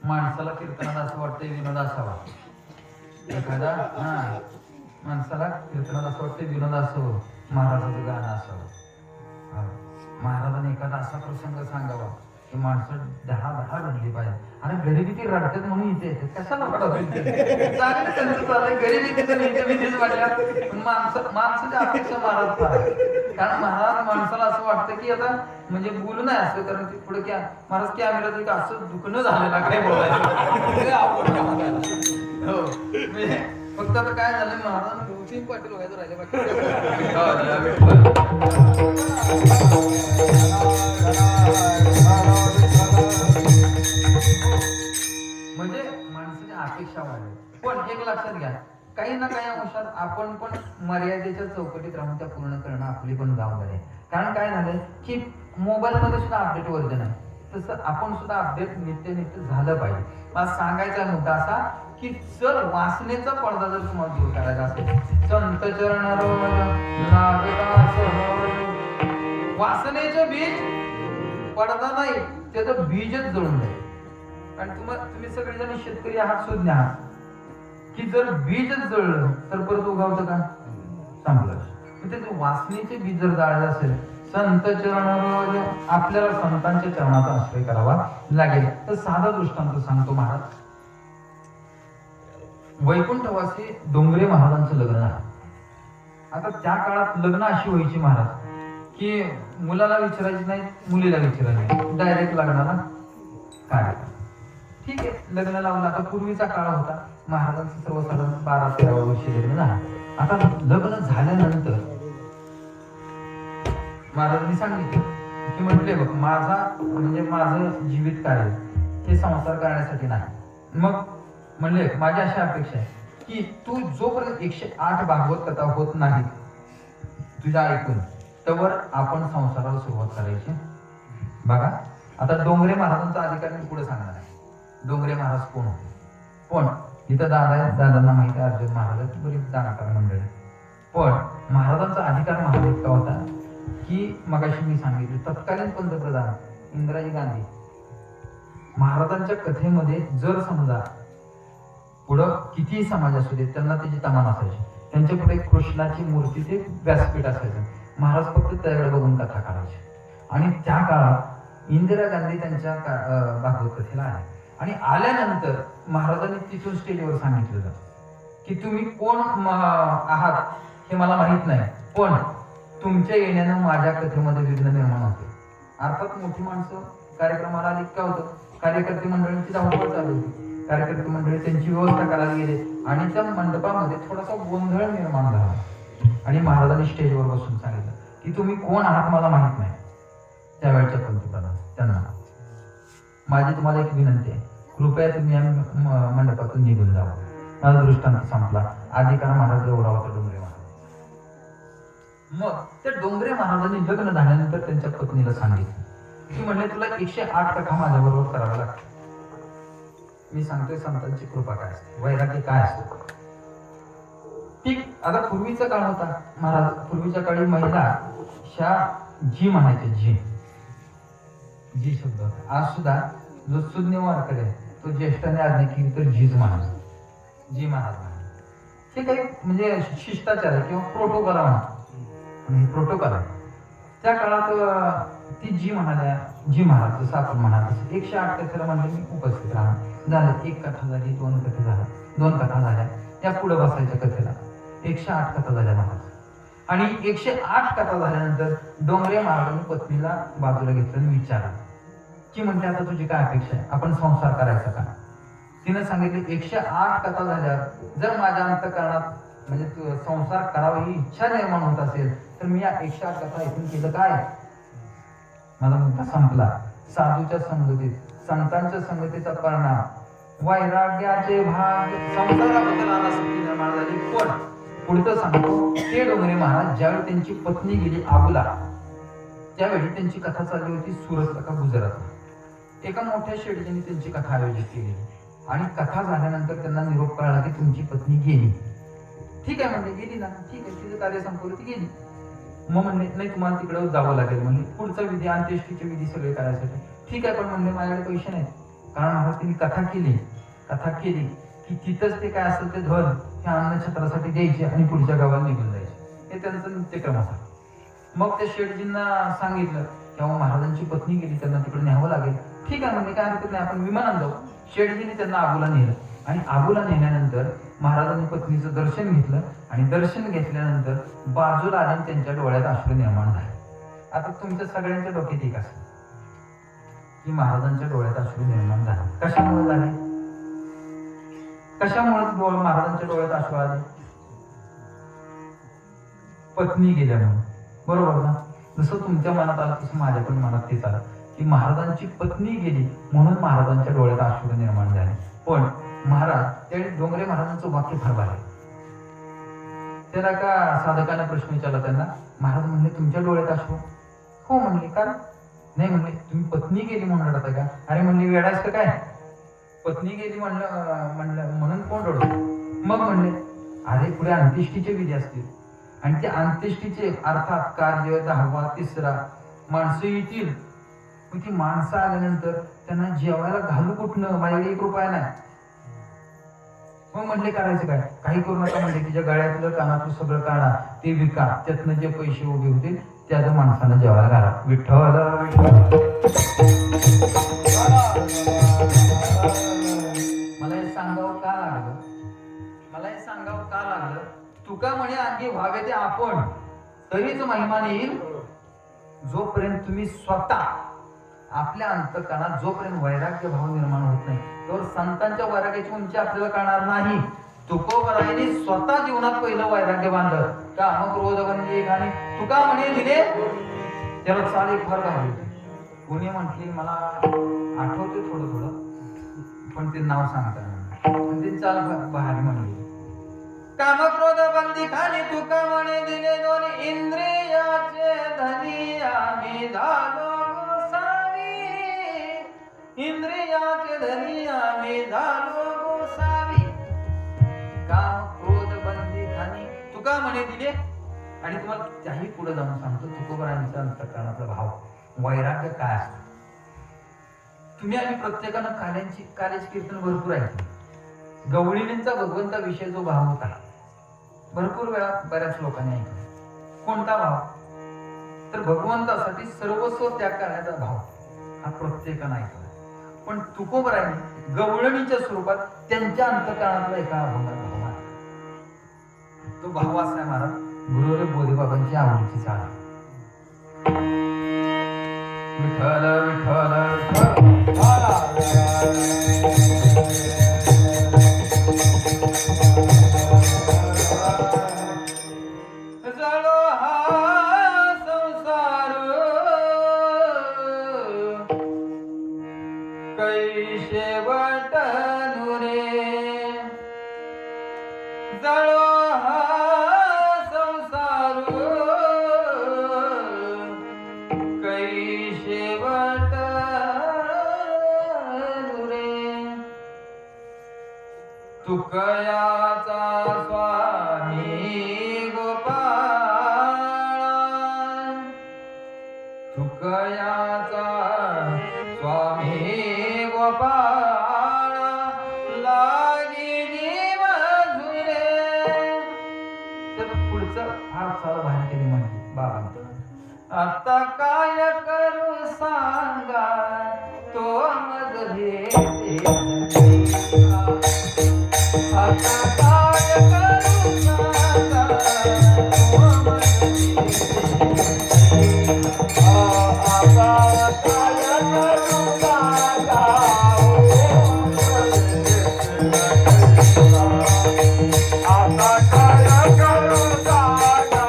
माणसाला कीर्तनात असं वाटतंय विनोद असावा. एखादा माणसाला कीर्तनात असं वाटतंय विनोद असावं, महाराजाचं गाणं असावं. महाराजांनी एखादा असा प्रसंग सांगावा की माणसं दहा रडली पाहिजे. आणि गरिबी ती रडतात म्हणून इथे येते, कशाला रडत? चांगलं त्यांचं चाललंय, गरिबी तिथं भीतीच वाटल्या. पण माणसाच्या अपेक्षा महाराज फार आहे. कारण माणसाला असं वाटतं की आता म्हणजे बोलू नाही असं, कारण ते पुढे महाराज कॅमेरा का असं दुखणं झालेलं काय बोलायचं हो. म्हणजे फक्त आता काय झालं, महाराजांना 2-3 पाटील व्हायचं राहिले बाकी. म्हणजे माणसाच्या अपेक्षा वाढल्या. पण एक लक्षात घ्या, काही ना काही अंशात आपण पण मर्यादेच्या चौकटीत राहून त्या पूर्ण करणं आपली पण जबाबदारी आहे. कारण काय झालंय की मोबाईल मध्ये सुद्धा अपडेट वर्जन आहे, तसं आपण सुद्धा अपडेट नित्य झालं पाहिजे. मला सांगायचा मुद्दा असा की जर वासनेचा पडदा जर तुम्हाला दूर करायचा असेल, संत चरण लागता सहज. वासनेचं बीज पडदा नाही, त्याचं बीजच जळून जाईल. आणि तुम्ही सगळेजण शेतकरी आहात, सुज्ञ आहात, की जर बीजच जळलं तर परत उगावतं का? संपलं. त्याचं वासनेचे बीज जर जाळलं असेल, संत चरण, आपल्याला संतांच्या चरणाचा आश्रय करावा लागेल. तर साधा दृष्टांत सांगतो महाराज. वैकुंठवासी डोंगरे महाराजांचं लग्न आहे. आता त्या काळात लग्न अशी व्हायची महाराज, की मुलाला विचारायची नाही, मुलीला विचारायची नाही, डायरेक्ट लग्नाला काय. ठीक आहे, लग्न लावलं. आता पूर्वीचा काळ होता, महाराजांचं सर्वसाधारण 12-13 वर्षी लग्न झालं. आता लग्न झाल्यानंतर महाराजांनी सांगितलं की म्हटले बघ, माझं जीवित कार्य हे संसार करण्यासाठी नाही. मग म्हणले माझी अशी अपेक्षा आहे की तू जोपर्यंत 108 भागवत कथा होत नाही तुझ्या ऐकून, तवर आपण संसाराला सुरुवात करायची. बघा, आता डोंगरे महाराजांचा अधिकार मी पुढे सांगणार आहे. डोंगरे महाराज कोण होते? पण इथं दादांना माहिती आहे, अर्जुन महाराज बरीच जाणकार मंडळी. पण महाराजांचा अधिकार महाराज इतका होता की मगाशी मी सांगितलं, तत्कालीन पंतप्रधान इंदिराजी गांधी महाराजांच्या कथेमध्ये जर समजा पुढं कितीही समाज असू दे, त्यांना त्याची तमान असायची. त्यांच्या पुढे कृष्णाची मूर्ती ते व्यासपीठ असायचं. महाराज फक्त त्याकडे बघून कथा करायचे. आणि त्या काळात इंदिरा गांधी त्यांच्या भागवत कथेला आहे. आणि आल्यानंतर महाराजांनी तिथून स्टेजवर सांगितलं की तुम्ही कोण आहात हे मला माहित नाही, पण तुमच्या येण्यानं माझ्या कथेमध्ये विघ्न निर्माण होते. अर्थात मोठी माणसं कार्यक्रमाला आली का होतं, कार्यकर्ते मंडळींची धावपळ चालू होती. कार्यकर्ते मंडळी त्यांची व्यवस्था करायला गेले आणि त्या मंडपामध्ये थोडासा गोंधळ निर्माण झाला. आणि महाराजांनी स्टेजवर बसून सांगितलं की तुम्ही कोण आहात मला माहित नाही. त्यावेळच्या पंतप्रधान त्यांना माझी तुम्हाला एक विनंती आहे, कृपया तुम्ही या मंडपातून निघून जावं. माझा दृष्टांत संपला. अधिकार महाराज एवढा होता डोंगरे महाराज. मग त्या डोंगरे महाराजांनी लग्न झाल्यानंतर त्यांच्या पत्नीला सांगितलं की म्हणले तुला 108 कथा माझ्या बरोबर कराव्या लागतात. मी सांगतोय संतांची कृपा काय असते, वैराग्य काय असतं. ठीक, आता पूर्वीचा काळ होता महाराज. पूर्वीच्या काळी महिला ह्या जी म्हणायचे, जी शब्द होता. आज सुद्धा जो सुज्ञ वारकरी आहे तो ज्येष्ठाने आज्ञा केली तर जीज म्हणा, जी महाराज म्हणा. हे काही म्हणजे शिष्टाचार आहे किंवा प्रोटोकॉल म्हणा. प्रोटोकॉल आहे. त्या काळात ती जी म्हणाल्या, जी महाराज जसं आपण म्हणाल 108 कथेला म्हणले मी उपस्थित राहणार. झालं, एक कथा झाली, 2 कथा झाल्या, 2 कथा झाल्या. त्या पुढे बसायच्या कथेला 108 कथा झाल्या महाराज. आणि 108 कथा झाल्यानंतर डोंगरे महाराजांनी पत्नीला बाजूला घेतलं आणि विचारलं की म्हणते आता तुझी काय अपेक्षा आहे, आपण संसार करायचा का? तिने सांगितले 108 कथा झाल्यावर जर माझ्या अंतःकरणात म्हणजे संसार करावा ही इच्छा निर्माण होत असेल तर मी या 108 कथा ऐकून केलं काय? माझा मुद्दा संपला. साधूच्या संगतीत संतांच्या संगतीचा परिणाम वैराग्याचे भाग संसाराबद्दल आसक्ती निर्माण झाली. पण पुढचं सांगतो, ते डोंगरे महाराज ज्यावेळी त्यांची पत्नी गेली आबूला, त्यावेळी त्यांची कथा चालली होती सुरतला का गुजरातला. एका मोठ्या शेडजीने त्यांची कथा आयोजित केली आणि कथा झाल्यानंतर त्यांना निरोप कळला की तुमची पत्नी गेली. ठीक आहे म्हणले, गेली ना, ठीक आहे, तिचं कार्य संपवलं, ती गेली. मग म्हणले नाही तुम्हाला तिकडे जावं लागेल. म्हणले पुढचा विधी, अंत्येष्टीचे विधी सगळे करायसाठी. ठीक आहे, पण म्हणले माझ्याकडे पैसे नाहीत. कारण महाराज त्यांनी कथा केली की तिथंच ते काय असेल ते धन त्या अन्नछत्रासाठी द्यायचे आणि पुढच्या गावाला निघून जायचे. हे त्यांचं नित्यक्रम होता. मग त्या शेठजींना सांगितलं तेव्हा महाराजांची पत्नी गेली, त्यांना तिकडे न्यावं लागेल. ठीक आहे म्हणजे काय हरकत नाही, आपण विमानात जाऊ. शेठजीने त्यांना आबूला नेलं आणि आबूला नेल्यानंतर महाराजांनी पत्नीचं दर्शन घेतलं आणि दर्शन घेतल्यानंतर बाजूला आले त्यांच्या डोळ्यात अश्रू निर्माण झाले. आता तुमच्या सगळ्यांच्या डोक्यात एक असतं की महाराजांच्या डोळ्यात अश्रू निर्माण झाले. कशामुळे झाले? कशामुळे महाराजांच्या डोळ्यात अश्रू आले? पत्नी गेल्यामुळे. बरोबर ना? जसं तुमच्या मनात आलं तसं माझ्या पण मनात तेच आलं की महाराजांची पत्नी गेली म्हणून महाराजांच्या डोळ्यात अश्रू निर्माण झाले. पण महाराज त्यावेळी डोंगरे महाराजांचं वाक्य फार भारी. त्याला का साधकाने प्रश्न विचारला त्यांना. महाराज म्हणले तुमच्या डोळ्यात अश्रू? हो म्हणले. कारण नाही म्हणले तुम्ही पत्नी गेली म्हणून रडता का? अरे म्हणले वेडायस का काय? पत्नी गेली म्हणलं म्हणून कोण रडतो? मग म्हणले अरे पुढे अंत्येष्टीचे विधी असतील आणि ते अंत्येष्टीचे अर्थात कार्य 10वा 3रा माणसं येतील. मग ती माणसं आल्यानंतर त्यांना जेवायला घालू कुठनं? माझ्याकडे 1 रुपया नाही. मग म्हणले करायचं काय? काही करू नका म्हणले, तिच्या गळ्यातलं कानातलं सगळं काढा, ते विका, त्यातनं जे पैसे उभे होतील त्याचं माणसांना जेवायला घाला. विठ्ठल मला हे सांगावं का लागलं? तुका म्हणे अंगी व्हावे ते आपण, तरीच महिमा येईल. जोपर्यंत तुम्ही स्वतः आपल्या अंतःकरणात जोपर्यंत वैराग्य भाव निर्माण होत नाही, तर संतांच्या वैराग्याची उंची आपल्याला कळणार नाही. तुकोबरायांनी स्वतः जीवनात पहिलं वैराग्य बांधलं. काम क्रोध बंदी आणि तुका म्हणे दिले त्याला चाल एक फार घालली. कोणी म्हटली मला आठवते थोडं पण ते नाव सांगता पण ते चाल बाहेर म्हणली. काम क्रोध बंदी खाली तुका म्हणे दिले 2 इंद्रियाचे धनी आम्ही झालो गोसावी. इंद्रियाचे धनी आम्ही झालो गोसावी. काम क्रोध बंदी खाली तुका म्हणे दिले. आणि तुम्हाला त्याही पुढे जाऊन सांगतो तुकोबरायांचा अंतःकरणातला भाव वैराग्य काय असतं. तुम्ही आम्ही प्रत्येकानं काल्याची कीर्तन भरपूर ऐकले. गवळींचा भगवंता विषय जो भाव होता भरपूर वेळा बऱ्याच लोकांनी ऐकला. कोणता भाव? तर भगवंतासाठी सर्वस्व त्याग करण्याचा भाव हा प्रत्येकानं ऐकला. पण तुकोबरायांनी गवळणीच्या स्वरूपात त्यांच्या अंतःकरणातला एका अभंगात भाव मानला. तो भाव असा आहे महाराज, गुरुदेव बोधेबाबांची आवडीची चाल. विठ्ठल विठ्ठल जळो हा संसार कैसे वाटनु रे. जळो हा संसार कैसे वाटनु रे. तुकयाचा स्वामी गोपाळा, तुकयाचा स्वामी गोपाळा लागी जीव झुरे. तर पुढचं फार सारं बाहेर केली म्हणली बाबा. आता काय करू सांगा तो मज भेटे. आता काय करू सांगा तो मज भेटे. आता काय करू सांगा आता काय करू सांगा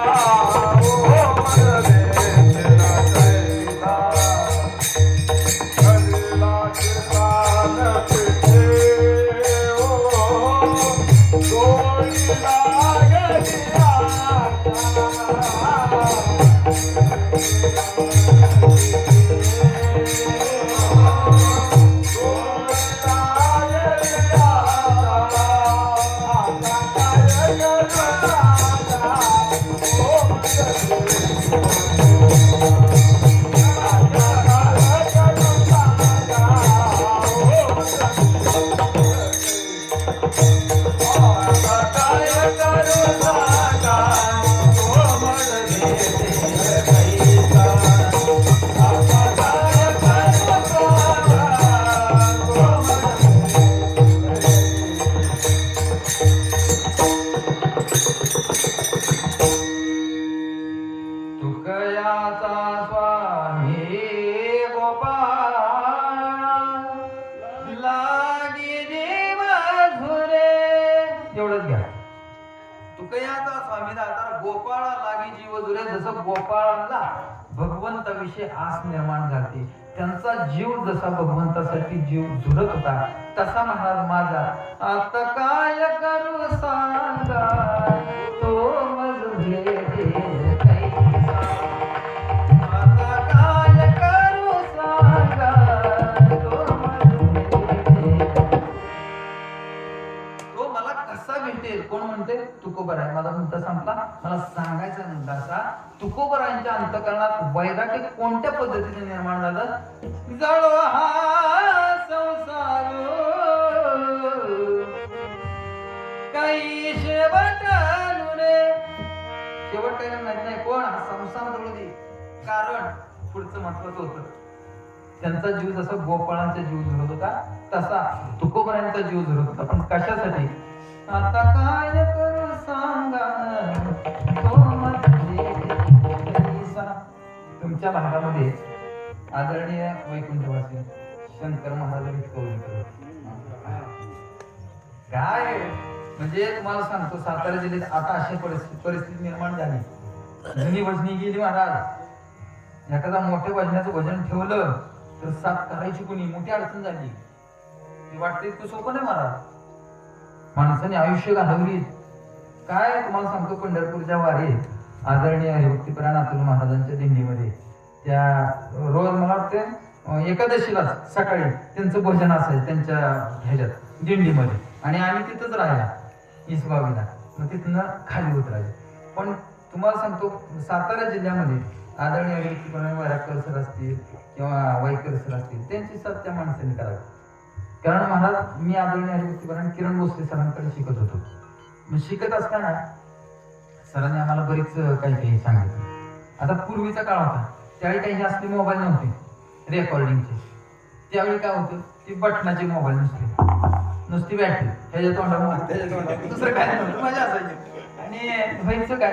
गोपाळांना भगवंताविषयी आस निर्माण झाली. त्यांचा जीव जसा भगवंतासाठी जीव झुरत होता तसा महाराज माझा आता काय करू सांगा तो मज भेटे कैसा. आता काय करू सांगा तो मज भेटे मुद्दा संपला. मला सांगायचा मुद्दा असा, तुकोबरांच्या अंतःकरणात वैराग्य कोणत्या पद्धतीने निर्माण झालं. जळो हा संसार काही शेवट नुरे. शेवट काही माहित नाही, कोण हा संसार जळू दे. कारण पुढचं महत्वाचं होतं, त्यांचा जीव जसा गोपाळांचा जीव झरत होता तसा तुकोबरांचा जीव झरत होता. पण कशासाठी. आता काय करू सांगा तो तुमच्या भागामध्ये आदरणीय वैकुंठवासी शंकर महाराज विठ्ठल काय म्हणजे तुम्हाला सांगतो, सातारा जिल्ह्यात आता अशी परिस्थिती निर्माण झाली. जुनी भजनी गेली महाराज. एखादा मोठ्या भजनाचं भजन ठेवलं तर साथ करायची कोणी, मोठी अडचण झाली. ती वाटते इतकं सोपं नाही महाराज. माणसाने आयुष्य घालवली. काय तुम्हाला सांगतो, पंढरपूरच्या वारीत आदरणीय हरिभक्तीपरायण अतुल महाराजांच्या दिंडीमध्ये त्या रोज मला वाटतं एकादशीला सकाळी त्यांचं भजन असायचं त्यांच्या ह्याच्यात दिंडीमध्ये. आणि आम्ही तिथंच राहिला इसबावीला. मग तिथनं खाली उतरायचं. पण तुम्हाला सांगतो सातारा जिल्ह्यामध्ये आदरणीय हरिभक्तीपरायण वैरागकर सर असतील किंवा वाईकर सर असतील, त्यांची साथ त्या माणसाने करावी. कारण महाराज मी आदरणीय हरिभक्तीपरायण किरण भोसले सरांकडे शिकत होतो. मग शिकत असताना सरांनी आम्हाला बरीच काही काही सांगितलं. आता पूर्वीचा काळ होता, त्यावेळी काही जास्त मोबाईल नव्हते रेकॉर्डिंगचे. त्यावेळी काय होतं, ती बटनाचे मोबाईल नुसती बॅटरी ह्याच्या तोंडामध्ये दुसरं काय नव्हतं, मजा असायची. आणि व्हायचं काय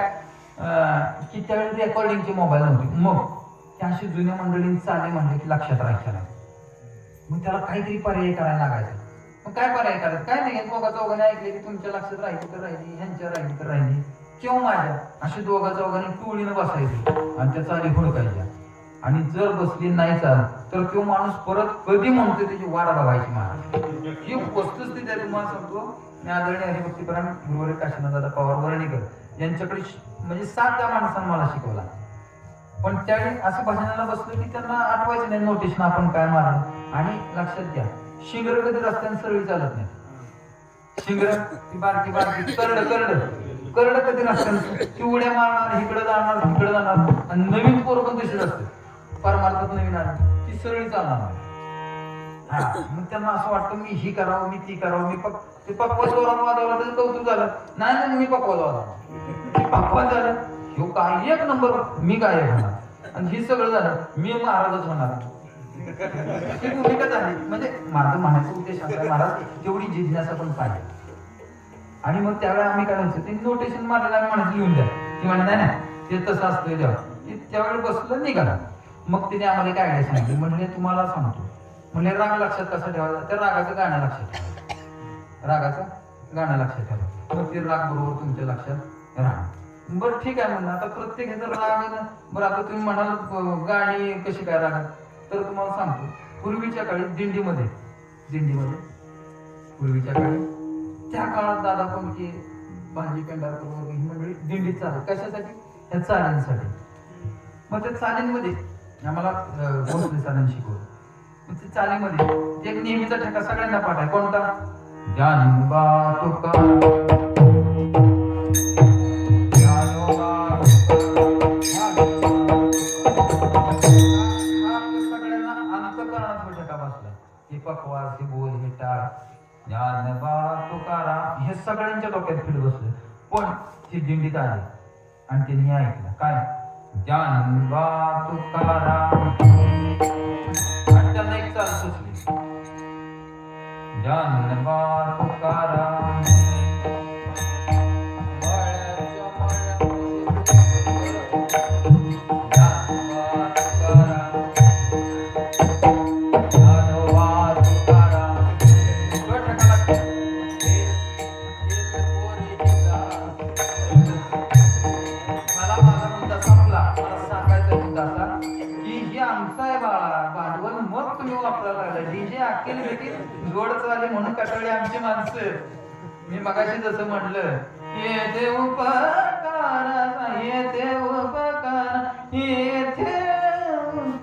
की त्यावेळी रेकॉर्डिंगचे मोबाईल नव्हते. मग त्या अशी जुन्या मंडळींनी चाले म्हणले की लक्षात राहायचं नाही. मग त्याला काहीतरी पर्याय करायला लागायचा. मग काय पर्याय करायचं, काय नाही, दोघा चौघांनी ऐकले की तुमच्या लक्षात राहिली तर राहिली, ह्यांच्या राहिली तर राहिली किंवा माझ्या, अशी दोघा चौघांनी टोळीनं बसायची आणि त्या चाली हुडकायच्या. आणि जर बसली नाही चाल तर तो माणूस परत कधी म्हणतो त्याची वाट बघायची. महाराज ही वस्तुस्थिती आहे. तुम्हाला सांगतो, मी आदरणीय हरिभक्तीपरायण गुरुवारी काशीनाथदादा पवार वर्णीकर यांच्याकडे म्हणजे 7 त्या माणसानं मला शिकवला. पण त्यावेळी असं भजनाला बसलं की त्यांना आठवायचं नाही नोटेशन आपण काय मारलं. आणि लक्षात घ्या, शिंगर कधी रस्त्याने सरळी चालत नाही. शिंगर ती बारकी बारकी करड कधी रस्त्याने ती उड्या मारणार, इकडे जाणार तिकडे जाणार. आणि नवीन पोरं पण तशीच असते, परमार्थात नवीन आली ती सरळी चालणार. हा मग त्यांना असं वाटतं मी ही करावं मी ती करावं. मी ते पक्वा जोरात वाजवला त्याचं कौतुक झालं. नाही मी पक्वा वाजवला, पक्वा झालं ह्यो काय एक नंबर, मी काय होणार. आणि हे सगळं झालं मी महाराजच होणार. ही भूमिका झाली. म्हणजे माझं म्हणायचं उद्देश असा, महाराज तेवढी जिज्ञासा पण पाहिजे. आणि मग त्यावेळेला आम्ही काय म्हणतो, ते नोटेशन मारलेलं आम्ही म्हणायचं लिहून द्या. ती म्हणत नाही ते तसं असतं जेव्हा त्यावेळी बसलं निघाला. मग तिने आम्हाला काय आयडिया सांगितली. म्हणजे तुम्हाला सांगतो, म्हणजे राग लक्षात कसा ठेवायचा, त्या रागाचं गाणं लक्षात ठेवा, रागाचं गाणं लक्षात ठेवा. मग ते राग बरोबर तुमच्या लक्षात राहणार. बरं ठीक आहे म्हणलं. आता प्रत्येक ह्याचं राग. बरं आता तुम्ही म्हणाल गाणी कशी काय राग, तर तुम्हाला सांगतो पूर्वीच्या काळी दिंडीमध्ये पूर्वीच्या काळी त्या काळात दादा पण की भाजी पेंढारकर ही मंडळी दिंडीत चालत कशासाठी, ह्या चालींसाठी. मग त्या चालींमध्ये आम्हाला भोसले सरांनी शिकवलं. मग त्या चालीमध्ये एक नेहमीचा ठेका सगळ्यांना पाठ आहे, कोणता, ज्ञानोबा तुकाराम पकवास, हे बोल, हे टाळ, ज्ञानोबा तुकाराम हे सगळ्यांच्या डोक्यात फिट बसलं. पण ती दिंडीत आली आणि त्यांनी ऐकलं काय, ज्ञानोबा तुकाराम. आणि त्यांना एक चाल सुचली, ज्ञानोबा तुकाराम. म्हणून कटाळी आमची माणसं. मी मगाशी जसं म्हणलं, येथे उपकारा येथे उपकारा येथे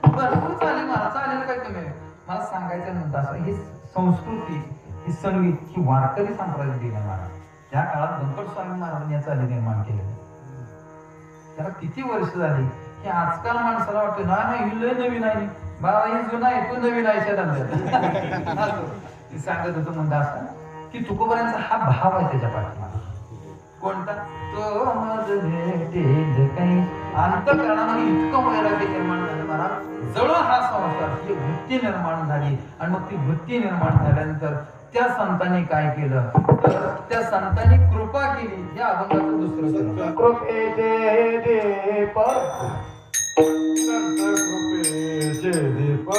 भरपूर चालेल. मला चालेल काय तुम्ही, मला सांगायचं म्हणता असं ही संस्कृती, ही संगीत, ही वारकरी संप्रदाय दिली मला. त्या काळात गणपत स्वामी महाराजांनी याचं आधी निर्माण केलेलं. त्याला किती वर्ष झाली की आजकाल माणसाला वाटतं ना ही लय नवीन आहे बाबा, ही जुना आहे, तू नवीन आहे सांगत होतो म्हणता असता की तुकोबऱ्यांचा हा भाव आहे त्याच्या पाठीमागे. कोणता? तो मज भेटेल काही अंतःकरणामध्ये इतकं वैराग्य निर्माण झालं महाराज, जवळ हा संसार ही वृत्ती निर्माण झाली. आणि मग ती वृत्ती निर्माण झाल्यानंतर त्या संतांनी काय केलं तर त्या संतांनी कृपा केली. या अभंगाचं दुसरं कृपेचे दीप संत कृपेचे दीप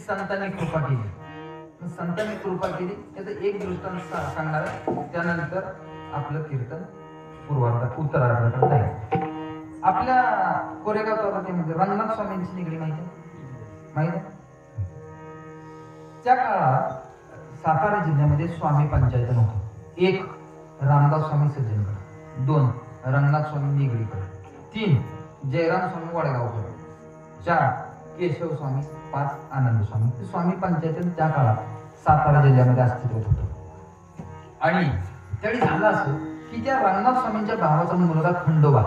संतांनी कृपा केली. संतांनी कृपा केली त्याचं एक दृष्टांत सांगणार आहे. त्यानंतर आपलं कीर्तन उत्तरार्धाकडे जाईल. आपल्या कोरेगाव तालुक्यामध्ये रंगनाथ स्वामींची निगडी माहिती आहे? त्या काळात सातारा जिल्ह्यामध्ये स्वामी पंचायत नव्हतं. एक रामदास स्वामी सज्जनकडे, दोन रंगनाथ स्वामी निगडीकडे, तीन जयराम स्वामी वडगावकडे, चार केशव स्वामी, पाच आनंद स्वामी. स्वामी पंचायत त्या काळात सातारा जिल्ह्यामध्ये अस्तित्वात होतं. आणि त्यावेळी झालं असं की त्या रंगनाथ स्वामींच्या भावाचा मुलगा खंडोबा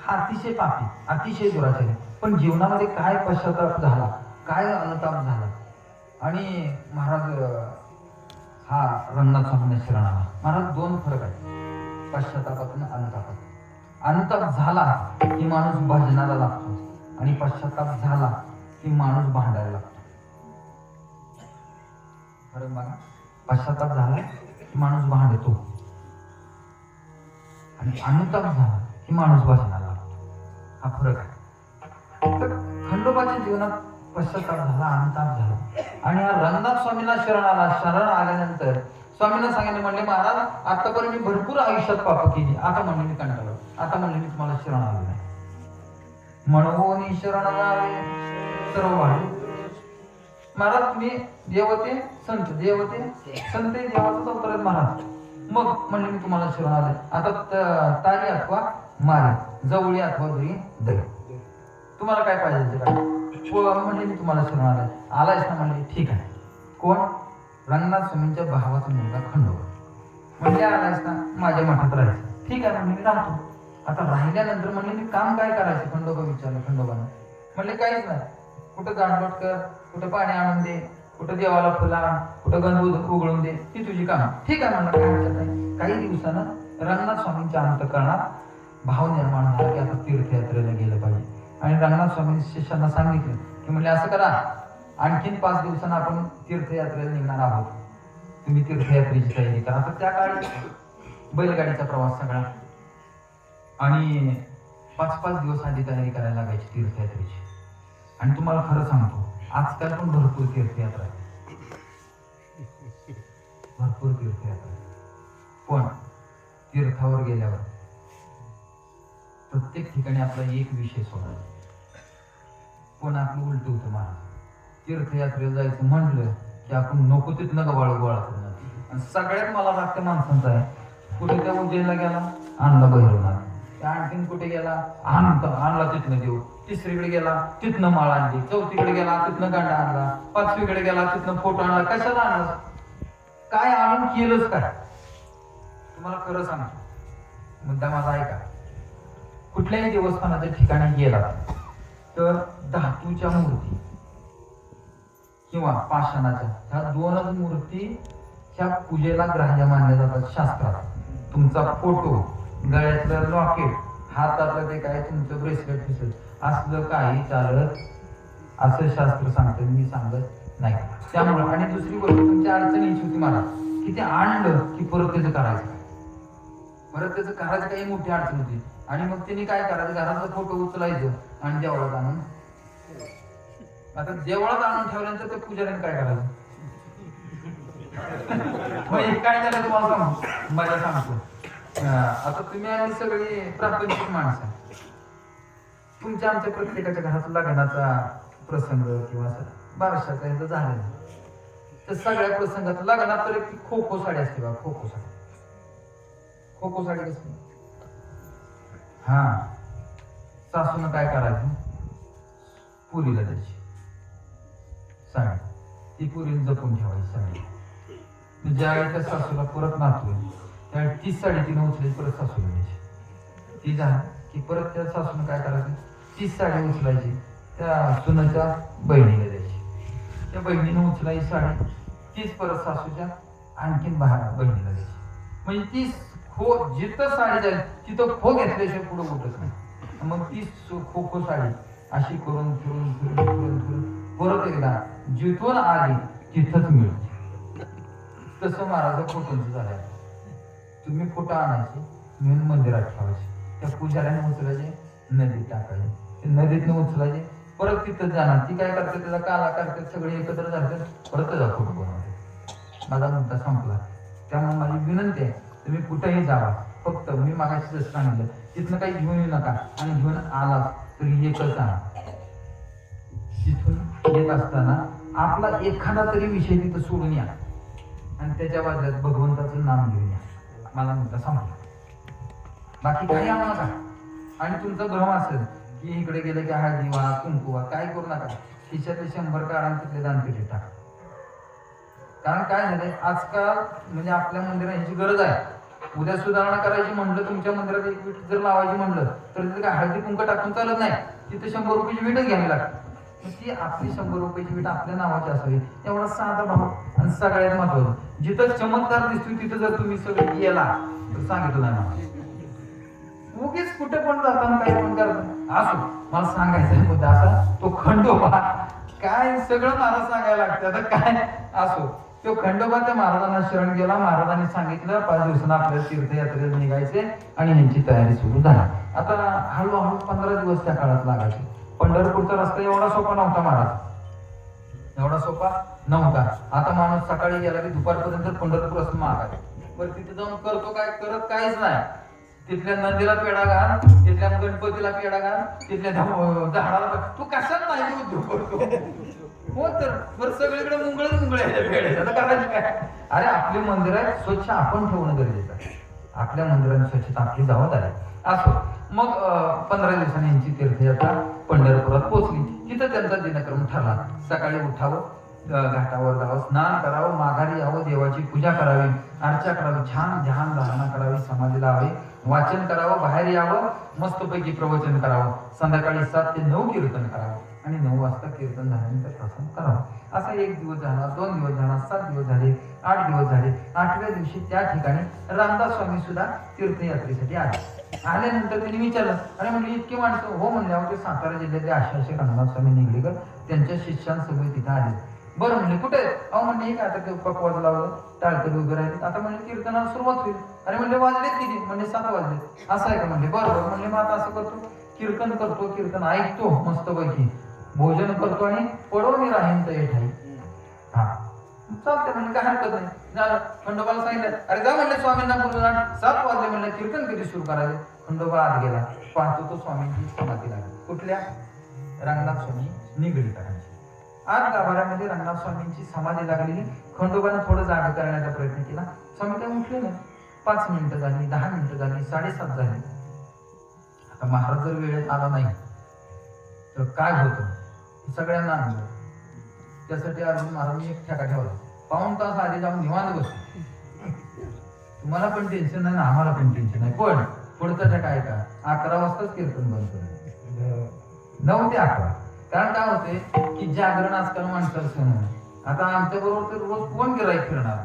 हा अतिशय पापी, अतिशय दुराचारी, पण जीवनामध्ये काय पश्चाताप झाला, काय अनुताप झाला. आणि महाराज हा रंगनाथ स्वामींना शरण आला. महाराज दोन फरक आहे पश्चातापात आणि अनुतापात. अनुताप झाला की माणूस भजनाला लागतो आणि पश्चाताप झाला की माणूस भांडायला लागतो. फरक बघा, पश्चाताप झाला की माणूस भांडतो आणि अनुताप झाला की माणूस भजनाला लागतो. हा फरक आहे. तर खंडोबाच्या जीवनात पश्चाताप झाला, अनुताप झाला आणि हा रंगनाथ स्वामींना शरण आला. शरण आल्यानंतर स्वामींना सांगितले, म्हणले महाराज आतापर्यंत मी भरपूर आयुष्यात पाप केली, आता म्हणले मी कंटाळलो, आता म्हणले मी तुम्हाला शरण आलो नाही. म्हणून शरण जावे सर्व वाढे. महाराज तुम्ही देवते संत, देवते संत देवाचाच अवतार आहे महाराज. मग म्हणले मी तुम्हाला शरण आले, आता तारी अथवा मारे, जवळी अथवा दुरी दरी, तुम्हाला काय पाहिजे काय म्हणले मी तुम्हाला शरण आलाय. आलायच ना? म्हणले ठीक आहे. कोण? रंगनाथ स्वामींच्या भावाचा मुलगा खंडोबा. म्हणजे आलायच ना, माझ्या मठात राहायचं. ठीक आहे म्हणले मी राहतो. आता राहिल्यानंतर म्हणले मी काम काय करायचं? खंडोबा विचारलं खंडोबानं. म्हणले काहीच नाही, कुठं जाणवट कर, कुठं पाणी आणून दे, कुठं देवाला फुलं आण, कुठं गंध उघडून दे, ती तुझी काम. ठीक आहे म्हणलं, काय हरकत नाही. काही दिवसानं रंगनाथ स्वामींच्या अंतःकरणात भाव निर्माण झाला की आता तीर्थयात्रेला गेलं पाहिजे. आणि रंगनाथ स्वामी शिष्यांना सांगितलं की म्हणजे असं करा, आणखीन 5 दिवसांना आपण तीर्थयात्रेला निघणार आहोत, तुम्ही तीर्थयात्रेची तयारी करा. तर त्या काळी बैलगाडीचा प्रवास सगळा आणि 5-5 दिवस आधी तयारी करायला लागायची तीर्थयात्रेची. आणि तुम्हाला खरं सांगतो आजकाल पण भरपूर तीर्थयात्रा आहे. भरपूर तीर्थयात्रा, पण तीर्थावर गेल्यावर प्रत्येक ठिकाणी आपला एक विषय सोडला, पण आपलं उलट होतं. महाराज तीर्थयात्रेला जायचं म्हटलं की आपण नको तिथनं गबाळ गोळा करणार. आणि सगळ्यात मला वाटतं माणसांचं आहे, कुठे त्या उज्जैनला गेला आणला भैरवनाथ, त्या आणखीन कुठे गेला आणला तिथनं देऊ, तिसरीकडे गेला तिथनं माळ आणली, चौथीकडे गेला तिथनं गांडा आणला, पाचवीकडे गेला तिथनं फोटो आणला. कशाला आणला? काय आणून केलंच काय? तुम्हाला खरं सांगतो, मुद्दा माझा ऐका. कुठल्याही देवस्थानाच्या ठिकाणी गेला तर धातूच्या मूर्ती किंवा पाषाणाच्या ह्या दोनच मूर्ती ह्या पूजेला ग्राह्य मानल्या जातात शास्त्रात. तुमचा फोटो, गळ्यातलं लॉकेट, हातातलं ते काय तुमचं ब्रेसलेट फिसलेट असलं काही चालत असं शास्त्र सांगतं, मी सांगत नाही. त्यामुळे आणि दुसरी गोष्ट तुमची अडचण हीच होती मला, की ते आणलं की परत त्याचं करायचं, परत त्याचं करायचं काही मोठी अडचण होती. आणि मग त्यांनी काय करायचं, घराचा फोटो उचलायचं आणि देवळात आणून, आता देवळात आणून ठेवल्यानंतर त्या पुजाऱ्याने काय करायचं? काय झालं तुम्हाला सांगू, मला सांगतो. आता तुम्ही आम्ही सगळी प्रापंचिक माणसं, तुमच्या आमच्या प्रत्येकाच्या घरात लग्नाचा प्रसंग किंवा बारशाचा ह्याचं झालेला, तर सगळ्या प्रसंगात लग्नात तर एक खो खो साडी असते बा, खो खो साडी. खो खो साडी असते, हा सासून काय करायचं, पुरीला द्यायची साडी, ती पुरीला जपून ठेवायची साडी. ज्यावेळी त्या सासूला परत नातू त्यावेळी तीच साडी तिने उचलायची, परत सासूला द्यायची. ती झाली की परत त्या सासून काय करायचं, तीच साडी उचलायची त्या सुनाच्या बहिणीला द्यायची, त्या बहिणीने उचलायची साडी, तीच परत सासूच्या आणखीन बहिणीला द्यायची. म्हणजे ती खो जिथं साडी जाईल तिथं खो घेतल्याशिवाय पुढे उठत नाही. मग ती खो खो साडी अशी करून फिरून फिरून फिरून फिरून परत एकदा जिथून आली तिथंच मिळते. तसं महाराज फोटोंचं झालंय. तुम्ही फोटो आणायचे, मिळून मंदिरात ठेवायचे, त्या पुजाऱ्याने उचलायचे, नदीत टाकायचे, ते नदीतनं उचलायचे, परत तिथं जाणार. ती काय करते, त्याचा काला करते, सगळे एकत्र झाले, परत त्याचा फोटो बनवते. माझा मुद्दा संपला. त्यामुळे माझी विनंती आहे, तुम्ही कुठेही जावा, फक्त मी मागाशी जसं सांगितलं तिथनं काही घेऊन येऊ नका, आणि घेऊन आला तरी एकच आणा. तिथून येत असताना आपला एखादा तरी विषय तिथं सोडून या आणि त्याच्या बाजूला भगवंताचं नाम घेऊन या. मला मुद्दा सांगा, बाकी काही आणू नका. आणि तुमचा भ्रम असेल की इकडे गेले की हळदी वा कुंकू वा, काय करू नका. खिशातले 100 काढा आणि तिथले दानपेटीत टाका. कारण काय झालंय आजकाल, म्हणजे आपल्या मंदिराची गरज आहे. उद्या सुधारणा करायची म्हणलं, तुमच्या मंदिरात एक वीट जर लावायची म्हणलं तर तिथे काय हळदी कुंक टाकून चालत नाही, तिथे 100 रुपयाची वीटच घ्यावी लागते. ती आपली 100 रुपयाची वीट आपल्या नावाची असावी, एवढा साधा भाव. आणि सगळ्यात महत्वाचं, जिथं चमत्कार दिसतो तिथं जर तुम्ही सगळं गेला तर सांगितलं नाही. उगीच कुठे पण जाताना काय पण करता असो. मला सांगायचा मुद्दा असा, तो खंडोबा काय सगळं मला सांगायला लागतं. आता काय असो, तो खंडोबा त्या महाराजांना शरण गेला. महाराजांनी सांगितलं 5 दिवसांना आपल्याला तीर्थयात्रेला निघायचे आणि यांची तयारी सुरू झाली. आता हळूहळू 15 दिवस त्या काळात लागायचे. पंढरपूरचा रस्ता एवढा सोपा नव्हता महाराज, एवढा सोपा नव्हता. आता माणूस सकाळी गेला की दुपारपर्यंत पंढरपूर असं मागाय, बरं तिथे जाऊन करतो काय, करत काहीच नाही. तिथल्या नदीला पेढा घाल, तिथल्या गणपतीला पेढा घाल, तिथल्या झाडाला, तू कशात नाही उद्योग करतो. हो तर बरं सगळीकडे मुंगळे आता करायचं काय. अरे आपली मंदिर आहे, स्वच्छ आपण ठेवणं गरजेचं आहे. आपल्या मंदिराची स्वच्छता आपली जबाबदारी असो. मग 15 दिवसांनी यांची तीर्थयात्रा पंढरपुरात पोहोचली. तिथं त्यांचा दिनक्रम ठरला. सकाळी उठावं, घाटावर जावं, स्नान करावं, माघारी यावं, देवाची पूजा करावी, अर्चा करावी, छान ध्यान धारणा करावी, समाधी लावावी, वाचन करावं, बाहेर यावं, मस्तपैकी प्रवचन करावं, संध्याकाळी 7 ते 9 कीर्तन करावं आणि 9 वाजता कीर्तन झाल्यानंतर प्रसाद करावं. असा 1 दिवस झाला, 2 दिवस झाला, 7 दिवस झाले, 8 दिवस झाले. 8व्या दिवशी त्या ठिकाणी रामदास स्वामी सुद्धा तीर्थयात्रेसाठी आले. आल्यानंतर त्यांनी विचारलं, अरे म्हणजे इतकी माणसं? हो म्हणल्यावर ते सातारा जिल्ह्यातले आशाचे रामदास स्वामी निगडीकर त्यांच्या शिष्यांसमोर तिथे आले. बरं म्हणले कुठे? अहो म्हणले हे काय आता पकवाज लावलं, टाळकरी उभे राहिले, आता म्हणजे कीर्तनाला सुरुवात होईल. अरे म्हणले वाजलेत किती? म्हणजे 7 वाजले. असं आहे का? म्हणले बरोबर. म्हणले मग आता असं करतो, कीर्तन करतो, कीर्तन ऐकतो मस्तपैकी, भोजन करतो आणि पडवणी राहीन तर ठाई. हा चालते म्हणजे काय हरकत नाही. झालं. खंडोबाला सांगितलं, अरे जा म्हणले स्वामींना बोलून आण. 7 वाजले म्हणलं, कीर्तन कधी सुरू करायचे? खंडोबा आत गेला, पाहतो तो स्वामींची समाधी लागली. कुठल्या? रंगनाथ स्वामी निगडीकरांची. आज गाभाऱ्यामध्ये रंगनाथ स्वामींची समाधी लागलेली. खंडोबाने थोडं जागा करण्याचा प्रयत्न केला, स्वामी काही उठले नाही. 5 मिनिटं झाली, 10 मिनिटं झाली, 7:30 झाली. आता महाराज जर वेळेत आला नाही तर काय होतं हे सगळ्यांना अनुभव. त्यासाठी अर्जुन महाराजांनी एक ठेका ठेवला, 1 तास आधी जाऊन निवांत बसतो. तुम्हाला पण टेन्शन नाही ना, आम्हाला पण टेन्शन नाही. पण पुढचा ठेका आहे का? 11 वाजताच कीर्तन बंद करेल, 9 ते 11. कारण काय होते की जागरण आजकाल माणसाला सण. आता आमच्या बरोबर तर रोज कोण गिराईक फिरणार?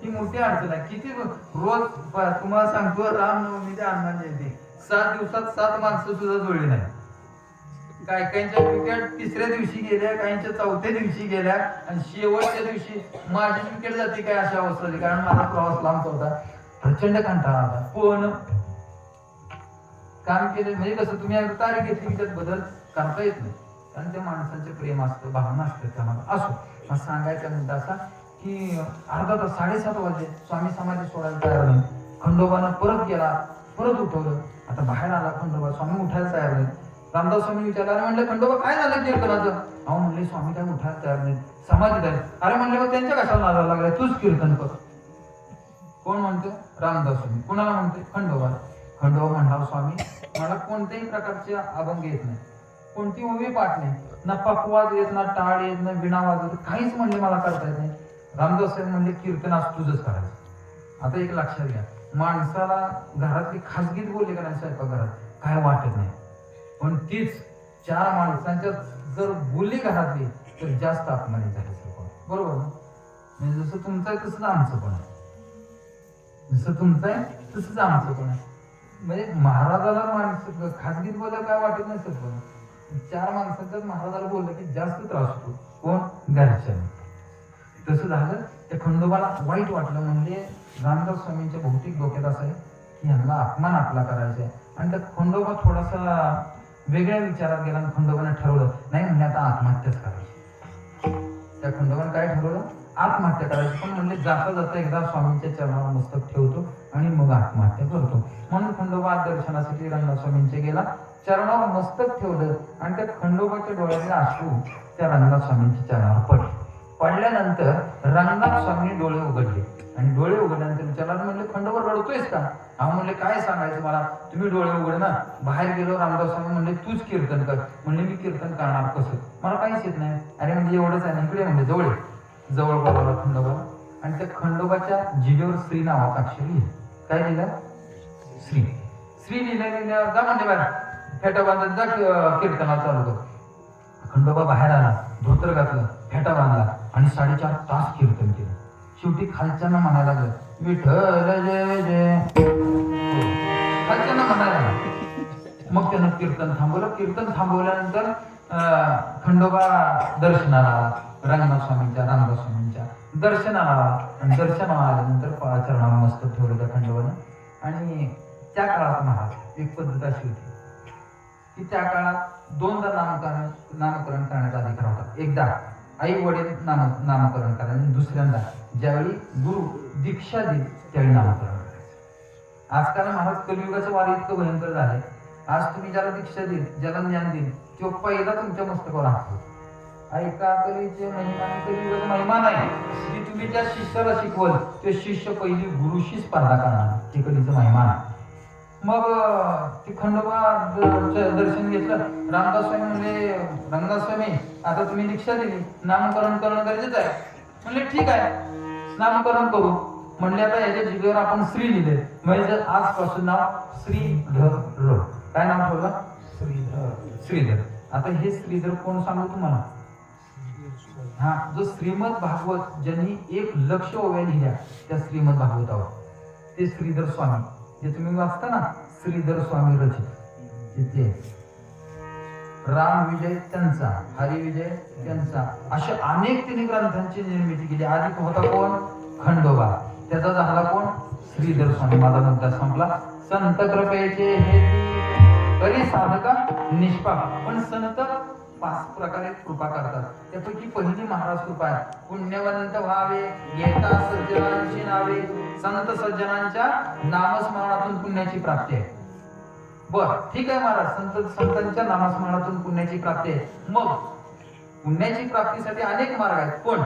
ही मोठी अडचण आहे. किती रोज तुम्हाला सांगतो, रामनवमीच्या अंदाज येते 7 दिवसात 7 माणसं सुद्धा जुळली नाही. काहींच्या विकेट 3ऱ्या दिवशी गेल्या, काहींच्या 4थ्या दिवशी गेल्या, आणि शेवटच्या दिवशी माझी विकेट जाते काय अशा अवस्था झाली. कारण माझा प्रवास लांब होता, प्रचंड कंटाळा आला. पण काम केले म्हणजे कसं, तुम्ही आता तारीख घेतली की त्यात बदल करता येत नाही. कारण त्या माणसाचे प्रेम असतं, भावना असते त्यामध्ये. असो, सांगायचा मुद्दा असा की अर्धा तास 7:30 वाजले, स्वामी समाधी सोडायला तयार नाही. खंडोबानं परत गेला, परत उठवलं. आता बाहेर आला खंडोबा, स्वामी उठायला तयार नाही. रामदास स्वामी विचारला, अरे म्हणले खंडोबा काय झालं कीर्तनाचं? अहो म्हणले स्वामी काय उठायला तयार नाही, समाधीत आहे. अरे म्हणले मग त्यांच्या कशाला नादाला लागलाय, तूच कीर्तन कर. कोण म्हणतो? रामदास स्वामी. कुणाला म्हणते? खंडोबा. खंडोबा म्हणला, स्वामी मला कोणत्याही प्रकारचे अभंग येत नाही, कोणती ओवी पाठ नाही, ना पकवाज येत, ना टाळ येत, ना विणा वाजत, काहीच म्हणले मला करता येत नाही. रामदास साहेब म्हणले कीर्तन आज तुझंच करायचं. आता एक लक्षात घ्या, माणसाला घरातली खासगीत बोलली का नाही स्वयंपाकघरात काय वाटत नाही, पण तीच 4 माणसांच्या जर बोलली घरातली तर जास्त अपमानित झाली. बरोबर ना? म्हणजे जसं तुमचं आहे तसंच आमचं पण आहे, जसं तुमचं आहे तसंच आमचं पण आहे. म्हणजे महाराजाला माणसं खासगीत बोलायला काय वाटत नाही सर, पण 4 माणसांच्याच महाराजाला बोललं की जास्त त्रास होतो. कोण? घरच्याने. तसं झालं. त्या खंडोबाला वाईट वाटलं. म्हणजे रामदास स्वामींच्या भौतिक डोक्यात असं आहे की ह्यांना अपमान आपला करायचा आहे. आणि त्या खंडोबा थोडासा वेगळ्या विचारात गेला. आणि खंडोबाने ठरवलं, नाही म्हणजे आता आत्महत्याच करायची. त्या खंडोबाने काय ठरवलं? आत्महत्या करायची. पण म्हणले जाता जाता एकदा स्वामींच्या चरणावर मस्तक ठेवतो आणि मग आत्महत्या करतो. म्हणून खंडोबा दर्शनासाठी रंगनाथ स्वामींचे गेला, चरणावर मस्तक ठेवलं, आणि त्या खंडोबाच्या डोळ्यातले अश्रू त्या रंगनाथ स्वामींच्या चरणावर पडले. पडल्यानंतर रंगनाथ स्वामींनी डोळे उघडले, आणि डोळे उघडल्यानंतर विचारला, म्हणले खंडोबा रडतोयस का? हा म्हणले काय सांगायचं मला, तुम्ही डोळे उघड ना. बाहेर गेलो, रामदास स्वामी म्हणले तूच कीर्तन कर. म्हणले मी कीर्तन करणार कसं, मला काहीच येत नाही. अरे म्हणजे एवढंच आहे ना, इकडे म्हणजे जवळ बोलावला खंडोबा. आणि त्या खंडोबाच्या जिभेवर श्री नावाचा अक्षर लिहिलं. काय लिहिलं? श्री. श्री लिहिल्यावर जा म्हणजे बाहेर फेटा बांधत जा, कीर्तनाला चालू कर. खंडोबा बाहेर आला, धोतर घातलं, फेटा बांधला, आणि 4.5 तास कीर्तन केलं. शेवटी खालच्यांना म्हणायला लागलं, विठ्ठल जय जय. खालच्यांना म्हणायला लागलं. मग त्यानं कीर्तन थांबवलं. कीर्तन थांबवल्यानंतर खंडोबा दर्शनाला आला, रंगनाथ स्वामींच्या, रामदास स्वामींच्या दर्शनाला आला. आणि दर्शनाला आल्यानंतर चरणावर मस्तक ठेवलं त्या खंडोबानं. आणि त्या काळात महाराज एक पद्धत अशी होती की त्या काळात 2दा नामकरण करण्याचा अधिकार होता. एकदा आई वडील नामकरण करायचं, आणि दुसऱ्यांदा ज्यावेळी गुरु दीक्षा देईल त्यावेळी नामकरण करायचं. आजकाल महाराज कलियुगाचं वार इतकं भयंकर झालंय. आज तुम्ही ज्याला दीक्षा देईल, ज्याला ज्ञान देईल, तो पहिला तुमच्या मस्तकावर हात. ऐका, कलीचे महिमा, कलियुगाचा महिमा नाही की तुम्ही ज्या शिष्याला शिकवल ते शिष्य पहिली गुरुशी स्पर्धा करणार, ते कलीचं महिमा नाही. मग ते खंडोबा दर्शन घेतलं. रामदास स्वामी म्हणले, रंगनाथ स्वामी आता तुम्ही दीक्षा दिली, नामकरण करणं गरजेचं आहे. म्हणले ठीक आहे, नामकरण करू. म्हणले आता याच्या जिभेवर आपण श्री लिहिले, म्हणजे आजपासून नाव श्रीधर. काय नाव ठेवलं? श्रीधर. आता हे श्रीधर कोण सांगू तुम्हाला? हा, जो श्रीमद भागवत ज्यांनी 1 लक्ष ओव्या लिहिल्या त्या श्रीमद भागवतावर ते श्रीधर स्वामी, जे तुम्ही वाचता ना, श्रीधर स्वामी रचित, तिथे राम विजय त्यांचा, हरी विजय त्यांचा, अशा अनेक तिने ग्रंथांची निर्मिती केली. आधी होता कोण? खंडोबा. त्याचा झाला कोण? श्रीधर स्वामी. माझा मुद्दा संपला. संत कृपेचे हे तरी साधका निष्पाप. पण संत 5 प्रकारे कृपा करतात. त्यापैकी पहिली महाराज कृपा आहे. पुण्यवंत व्हावे, घेता सज्जनांची नावे, संत सज्जनांच्या नामस्मरणातून पुण्याची प्राप्ती आहे. बर, ठीक आहे महाराज, संतांच्या नामस्मरणातून पुण्याची प्राप्ती आहे. मग पुण्याची प्राप्तीसाठी अनेक मार्ग आहेत, पण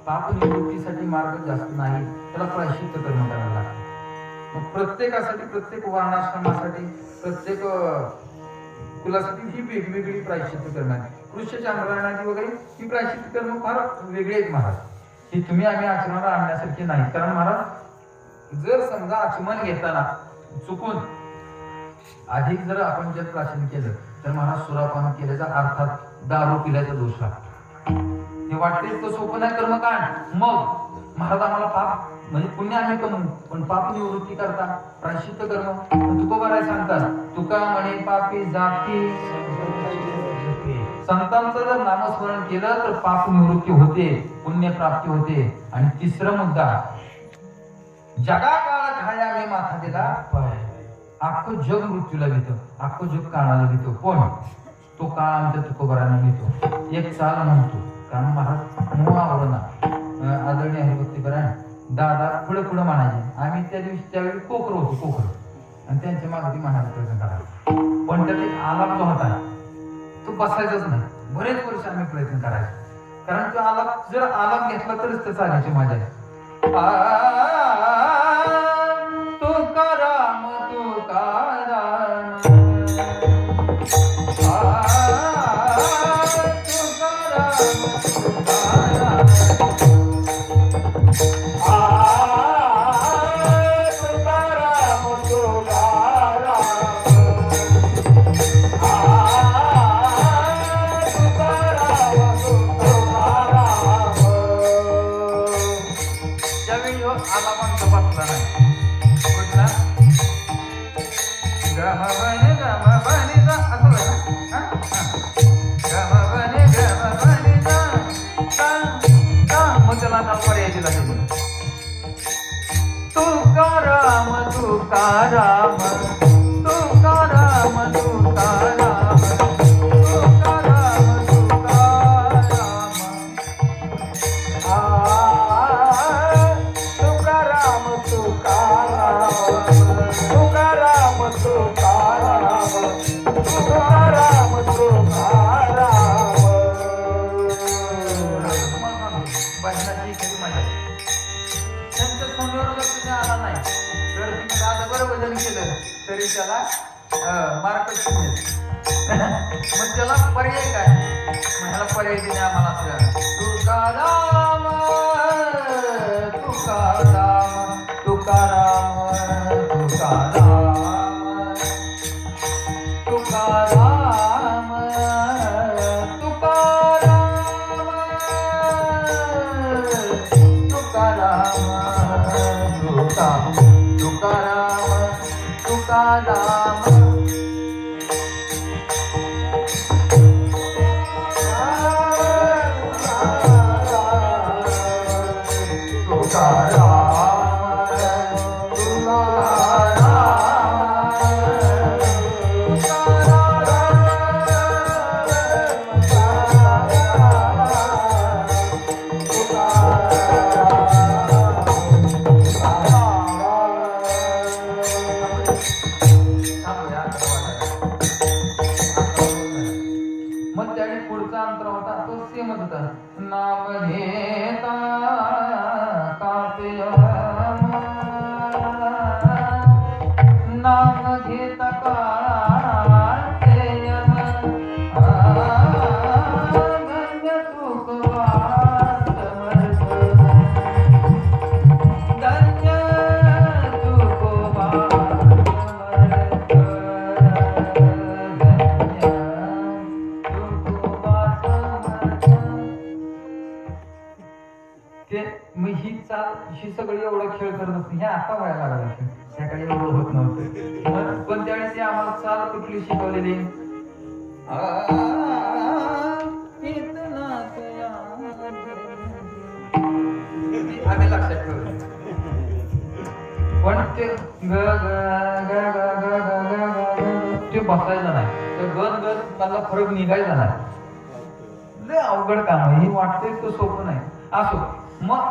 पाप निवृत्तीसाठी मार्ग जास्त नाही. त्याला प्रायश्चित्त कर्म करायला लागतं. मग प्रत्येकासाठी, प्रत्येक वर्णाश्रमासाठी, प्रत्येक कुलासाठी ही वेगवेगळी प्रायश्चित्त कर्म आहे. कृष्ण चांद्रायणाची वगैरे ही प्रायश्चित्त कर्म फार वेगळी आहेत महाराज. ही तुम्ही आम्ही आचरणाला आणण्यासारखी नाही. कारण महाराज, जर समजा आचमन घेताना चुकून अधिक जर आपण जर प्राशन केलं तर महाराज सुरापान केल्याचा, अर्थात दारू पिल्याचा दोष लागतो. हे वाटते तो सोपं नाही कर्मकांड. मग महाराज आम्हाला पाप म्हणजे पुण्य आम्ही कमवू, पण पाप निवृत्ती करता प्रायश्चित्त कर्म तुकोबा राय सांगतात, तुका म्हणे पापी जाती. संतांचं जर नामस्मरण केलं तर पाप निवृत्ती होते, पुण्य प्राप्ती होते. आणि तिसरा मुद्दा, जगा काळ घाया मी माथा दिला पाय. अख्खं जग मृत्यूला घेतो, अख्खं जग काळाला घेतो, पण तो काळ आमच्या तुकोबारांना घेतो. एक चाल म्हणतो, कारण महाराज मोह आवडना आदरणीय हरिभक्तीपरायण दादा पुढे पुढे म्हणायचे. आम्ही त्या दिवशी त्यावेळी कोकर होतो, कोकर, आणि त्यांच्या मागती महाराज प्रयत्न करायचा. पण त्यात एक आलाप जो होता तो बसायचाच नाही. बरेच वर्ष आम्ही प्रयत्न करायचो, कारण तो आलाप जर आलाप घेतला तरच त्याचा आल्याची मजा आहे. तुकाराम तुकाराम तुकाराम तुकाराम तुकाराम तुकाराम तुकाराम तुकाराम तुकाराम तुकाराम तुकाराम. भजनाची खरी मजा आहे. त्यांच्या समोर जर तुम्ही आला नाही तर तुम्ही रात्रभर भजन केलं तरी त्याला मार्क शून्य. मग त्याला पर्याय काय? मग ह्याला पर्याय दिले आम्हाला असं, तुकाराम तुकाराम तुकाराम तुकाराम तुकाराम तुकाराम तुकाराम तुकाराम. मग त्याने पुढचा अंतर होता तो सेमच होता. नाम घेता कापय नाम घेता कापय धन्य तुकोबार धन्य तुकोबार ते मी ही चाल ही सगळी एवढं खेळ करत असते. हे आता व्हायला लागला, त्याकडे एवढं होत नव्हतं. पण त्यावेळेस ते आम्हाला चाल कुठली शिकवलेली, आम्ही लक्षात ठेवलं. पण ते ग ग ग ग ग ग ग ते बसायचं नाही. ते गण गण मला फरक निघायचा नाही. लय अवघड काम आहे. हे वाटतंय तो सोपं नाही. असो मग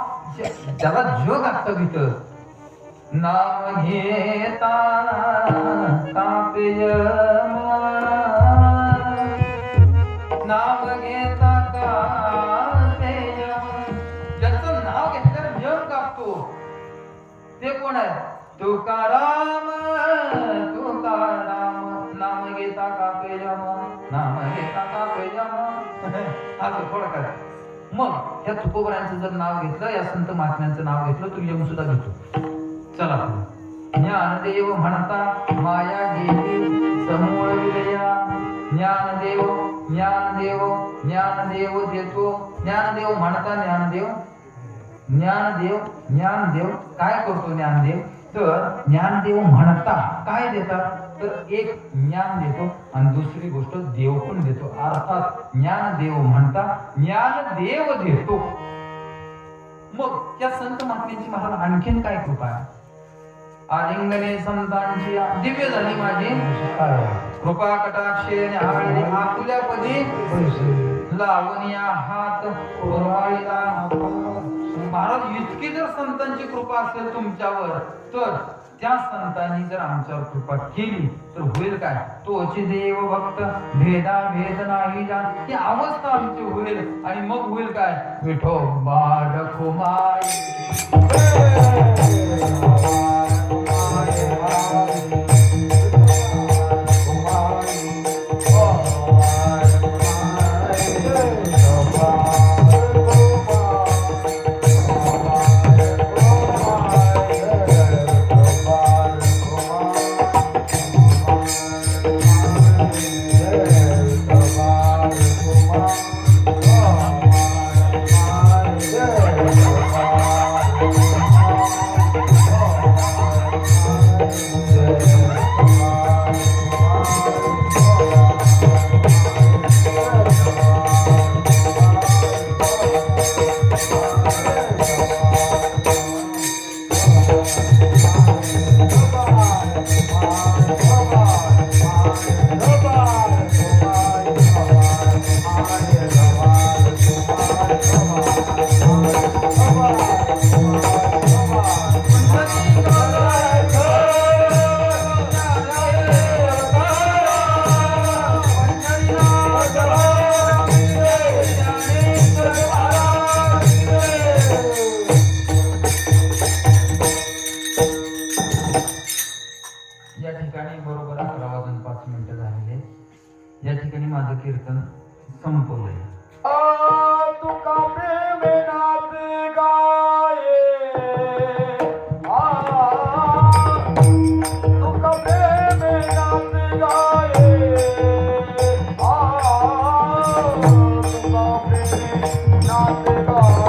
ज्याला जग आता घेत नाम घेता कापे नाम घेता कापे ज्याचं नाव घेतल्यावर जग कापतो ते कोण आहे? तुकाराम तुकाराम नाम घेता कापे नाम घेता कापे असं थोडं काय. मग ह्या तुकोबरायांचं जर नाव घेतलं, या संत महात्म्यांचं नाव घेतलं, तर यम सुद्धा घेतो. चला ज्ञानदेव म्हणता माया गेली समूळ विलया. ज्ञानदेव ज्ञानदेव ज्ञानदेव देतो. ज्ञानदेव म्हणता ज्ञानदेव ज्ञानदेव ज्ञानदेव काय करतो? ज्ञानदेव तर ज्ञानदेव म्हणता काय देतात? तर एक ज्ञान देतो आणि दुसरी गोष्ट देव पण देतो. अर्थात ज्ञानदेव म्हणता ज्ञानदेव देतो. मग त्या संत महात्म्यांची महाराज आणखीन काय कृपा आहे? आलिंगने संतांची दिव्य झाली माझी कृपा कटाक्षेने आळली आपल्या पदी लावणीया हात पुरवाळीला. महाराज इतकी जर संतांची कृपा असेल तुमच्यावर, तर त्या संतांनी जर आमच्यावर कृपा केली तर होईल काय? तोची देव भक्त भेदा भेद नाही जाण ही अवस्था आमची होईल. आणि मग होईल काय? विठोबा रखुमाई कीर्तन संपवलंय. तुका प्रेमेनाथ गाये तुका प्रेमेनाथ गाये तुका प्रेमेनाथ गाये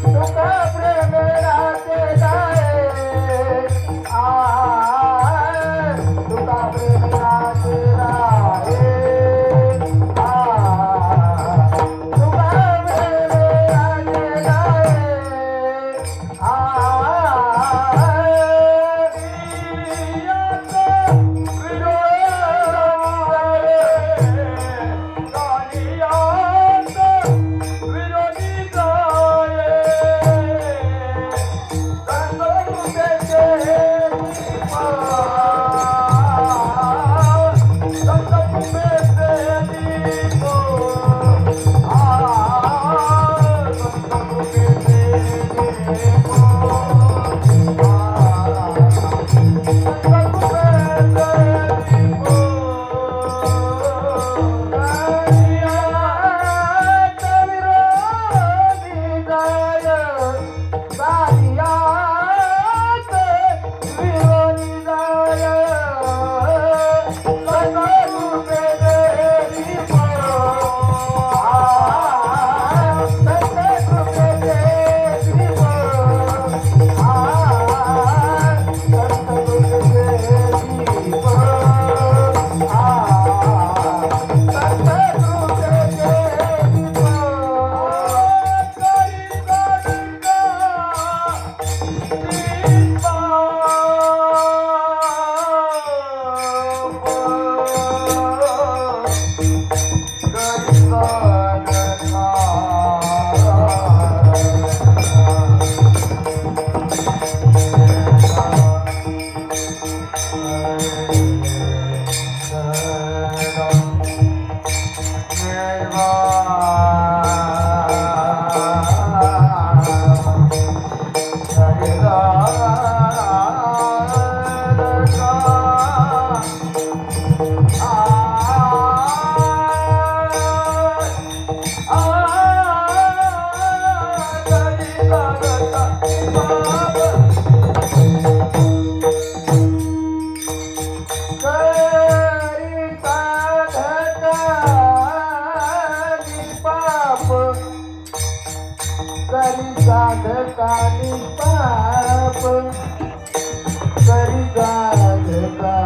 तुका प्रेमेनाथ गाये Bye. करी साधका निपाप करी साधका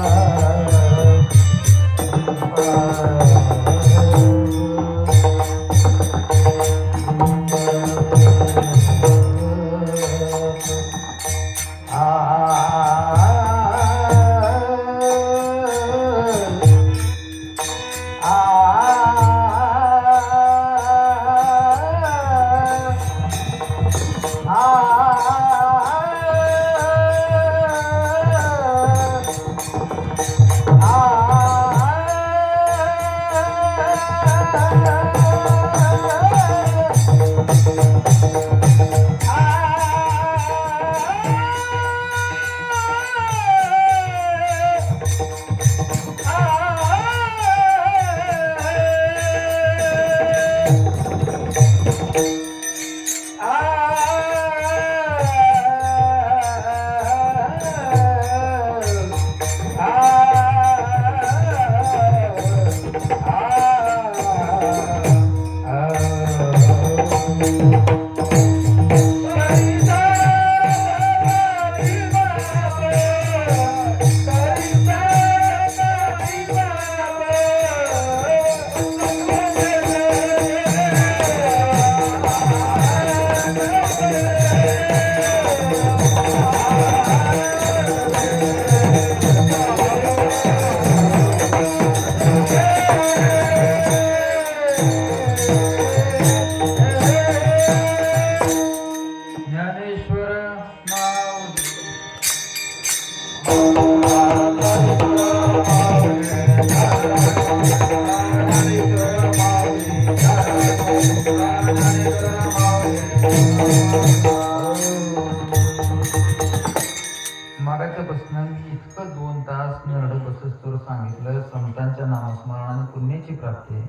मागाच्यापासून मी इतकं 2 तास नरड बसस्तोर सांगितलं संतांच्या नामस्मरणाने पुण्याची प्राप्ती आहे,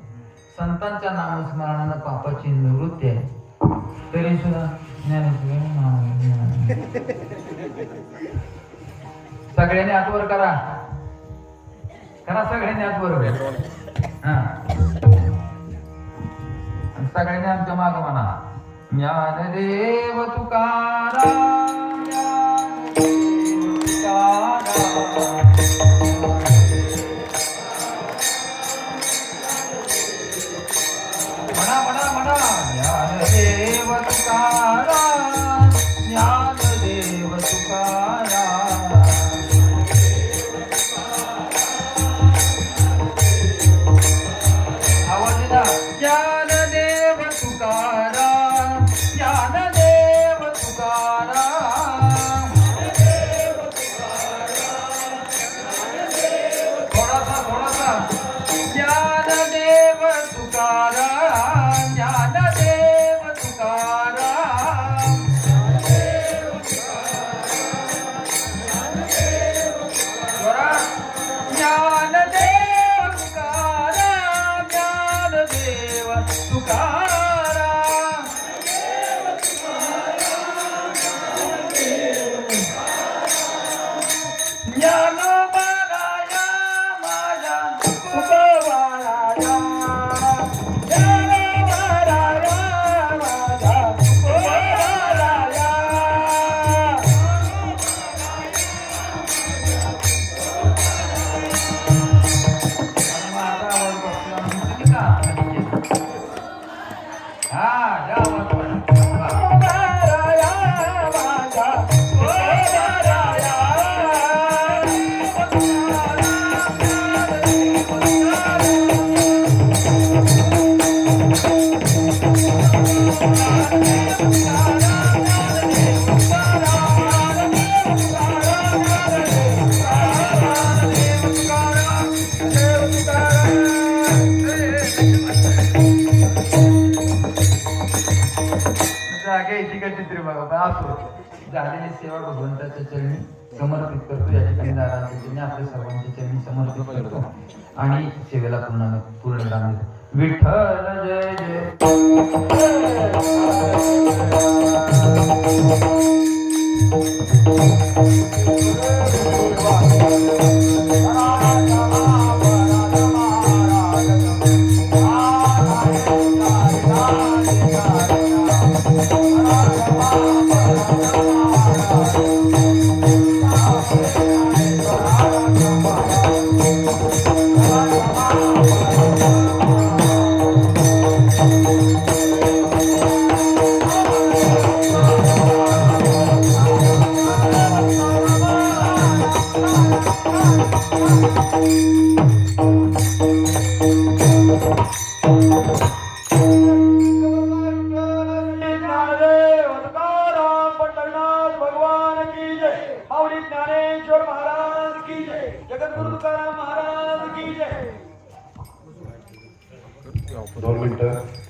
संतांच्या नामस्मरणाने पापाची निवृत्ती आहे, तरी सुद्धा ज्ञानेश्वर सगळ्यांनी हातवर करा करा, सगळ्यांनी हातवर हा, सगळ्यांनी आमच्या माग म्हणा ज्ञानदेव तुकाराम ज्ञानदेव तुकाराम म्हणा म्हणा म्हणा ज्ञानदेव तुकाराम ज्ञानदेव तुकाराम आवाज येता ज्ञानदेव तुकाराम ज्ञानदेव तुकाराम बाबा असो झालेली सेवा भगवंताच्या चरणी समर्पित करतो. या ठिकाणी दादांच्या चरणी आपल्या सर्वांच्या चरणी समर्पित करतो आणि सेवेला पूर्ण विराम देतो. विठ्ठल जय जय. ज्ञानेश्वर महाराज की जय. जगद्गुरु तुकाराम महाराज की जय. 2 मिनिटं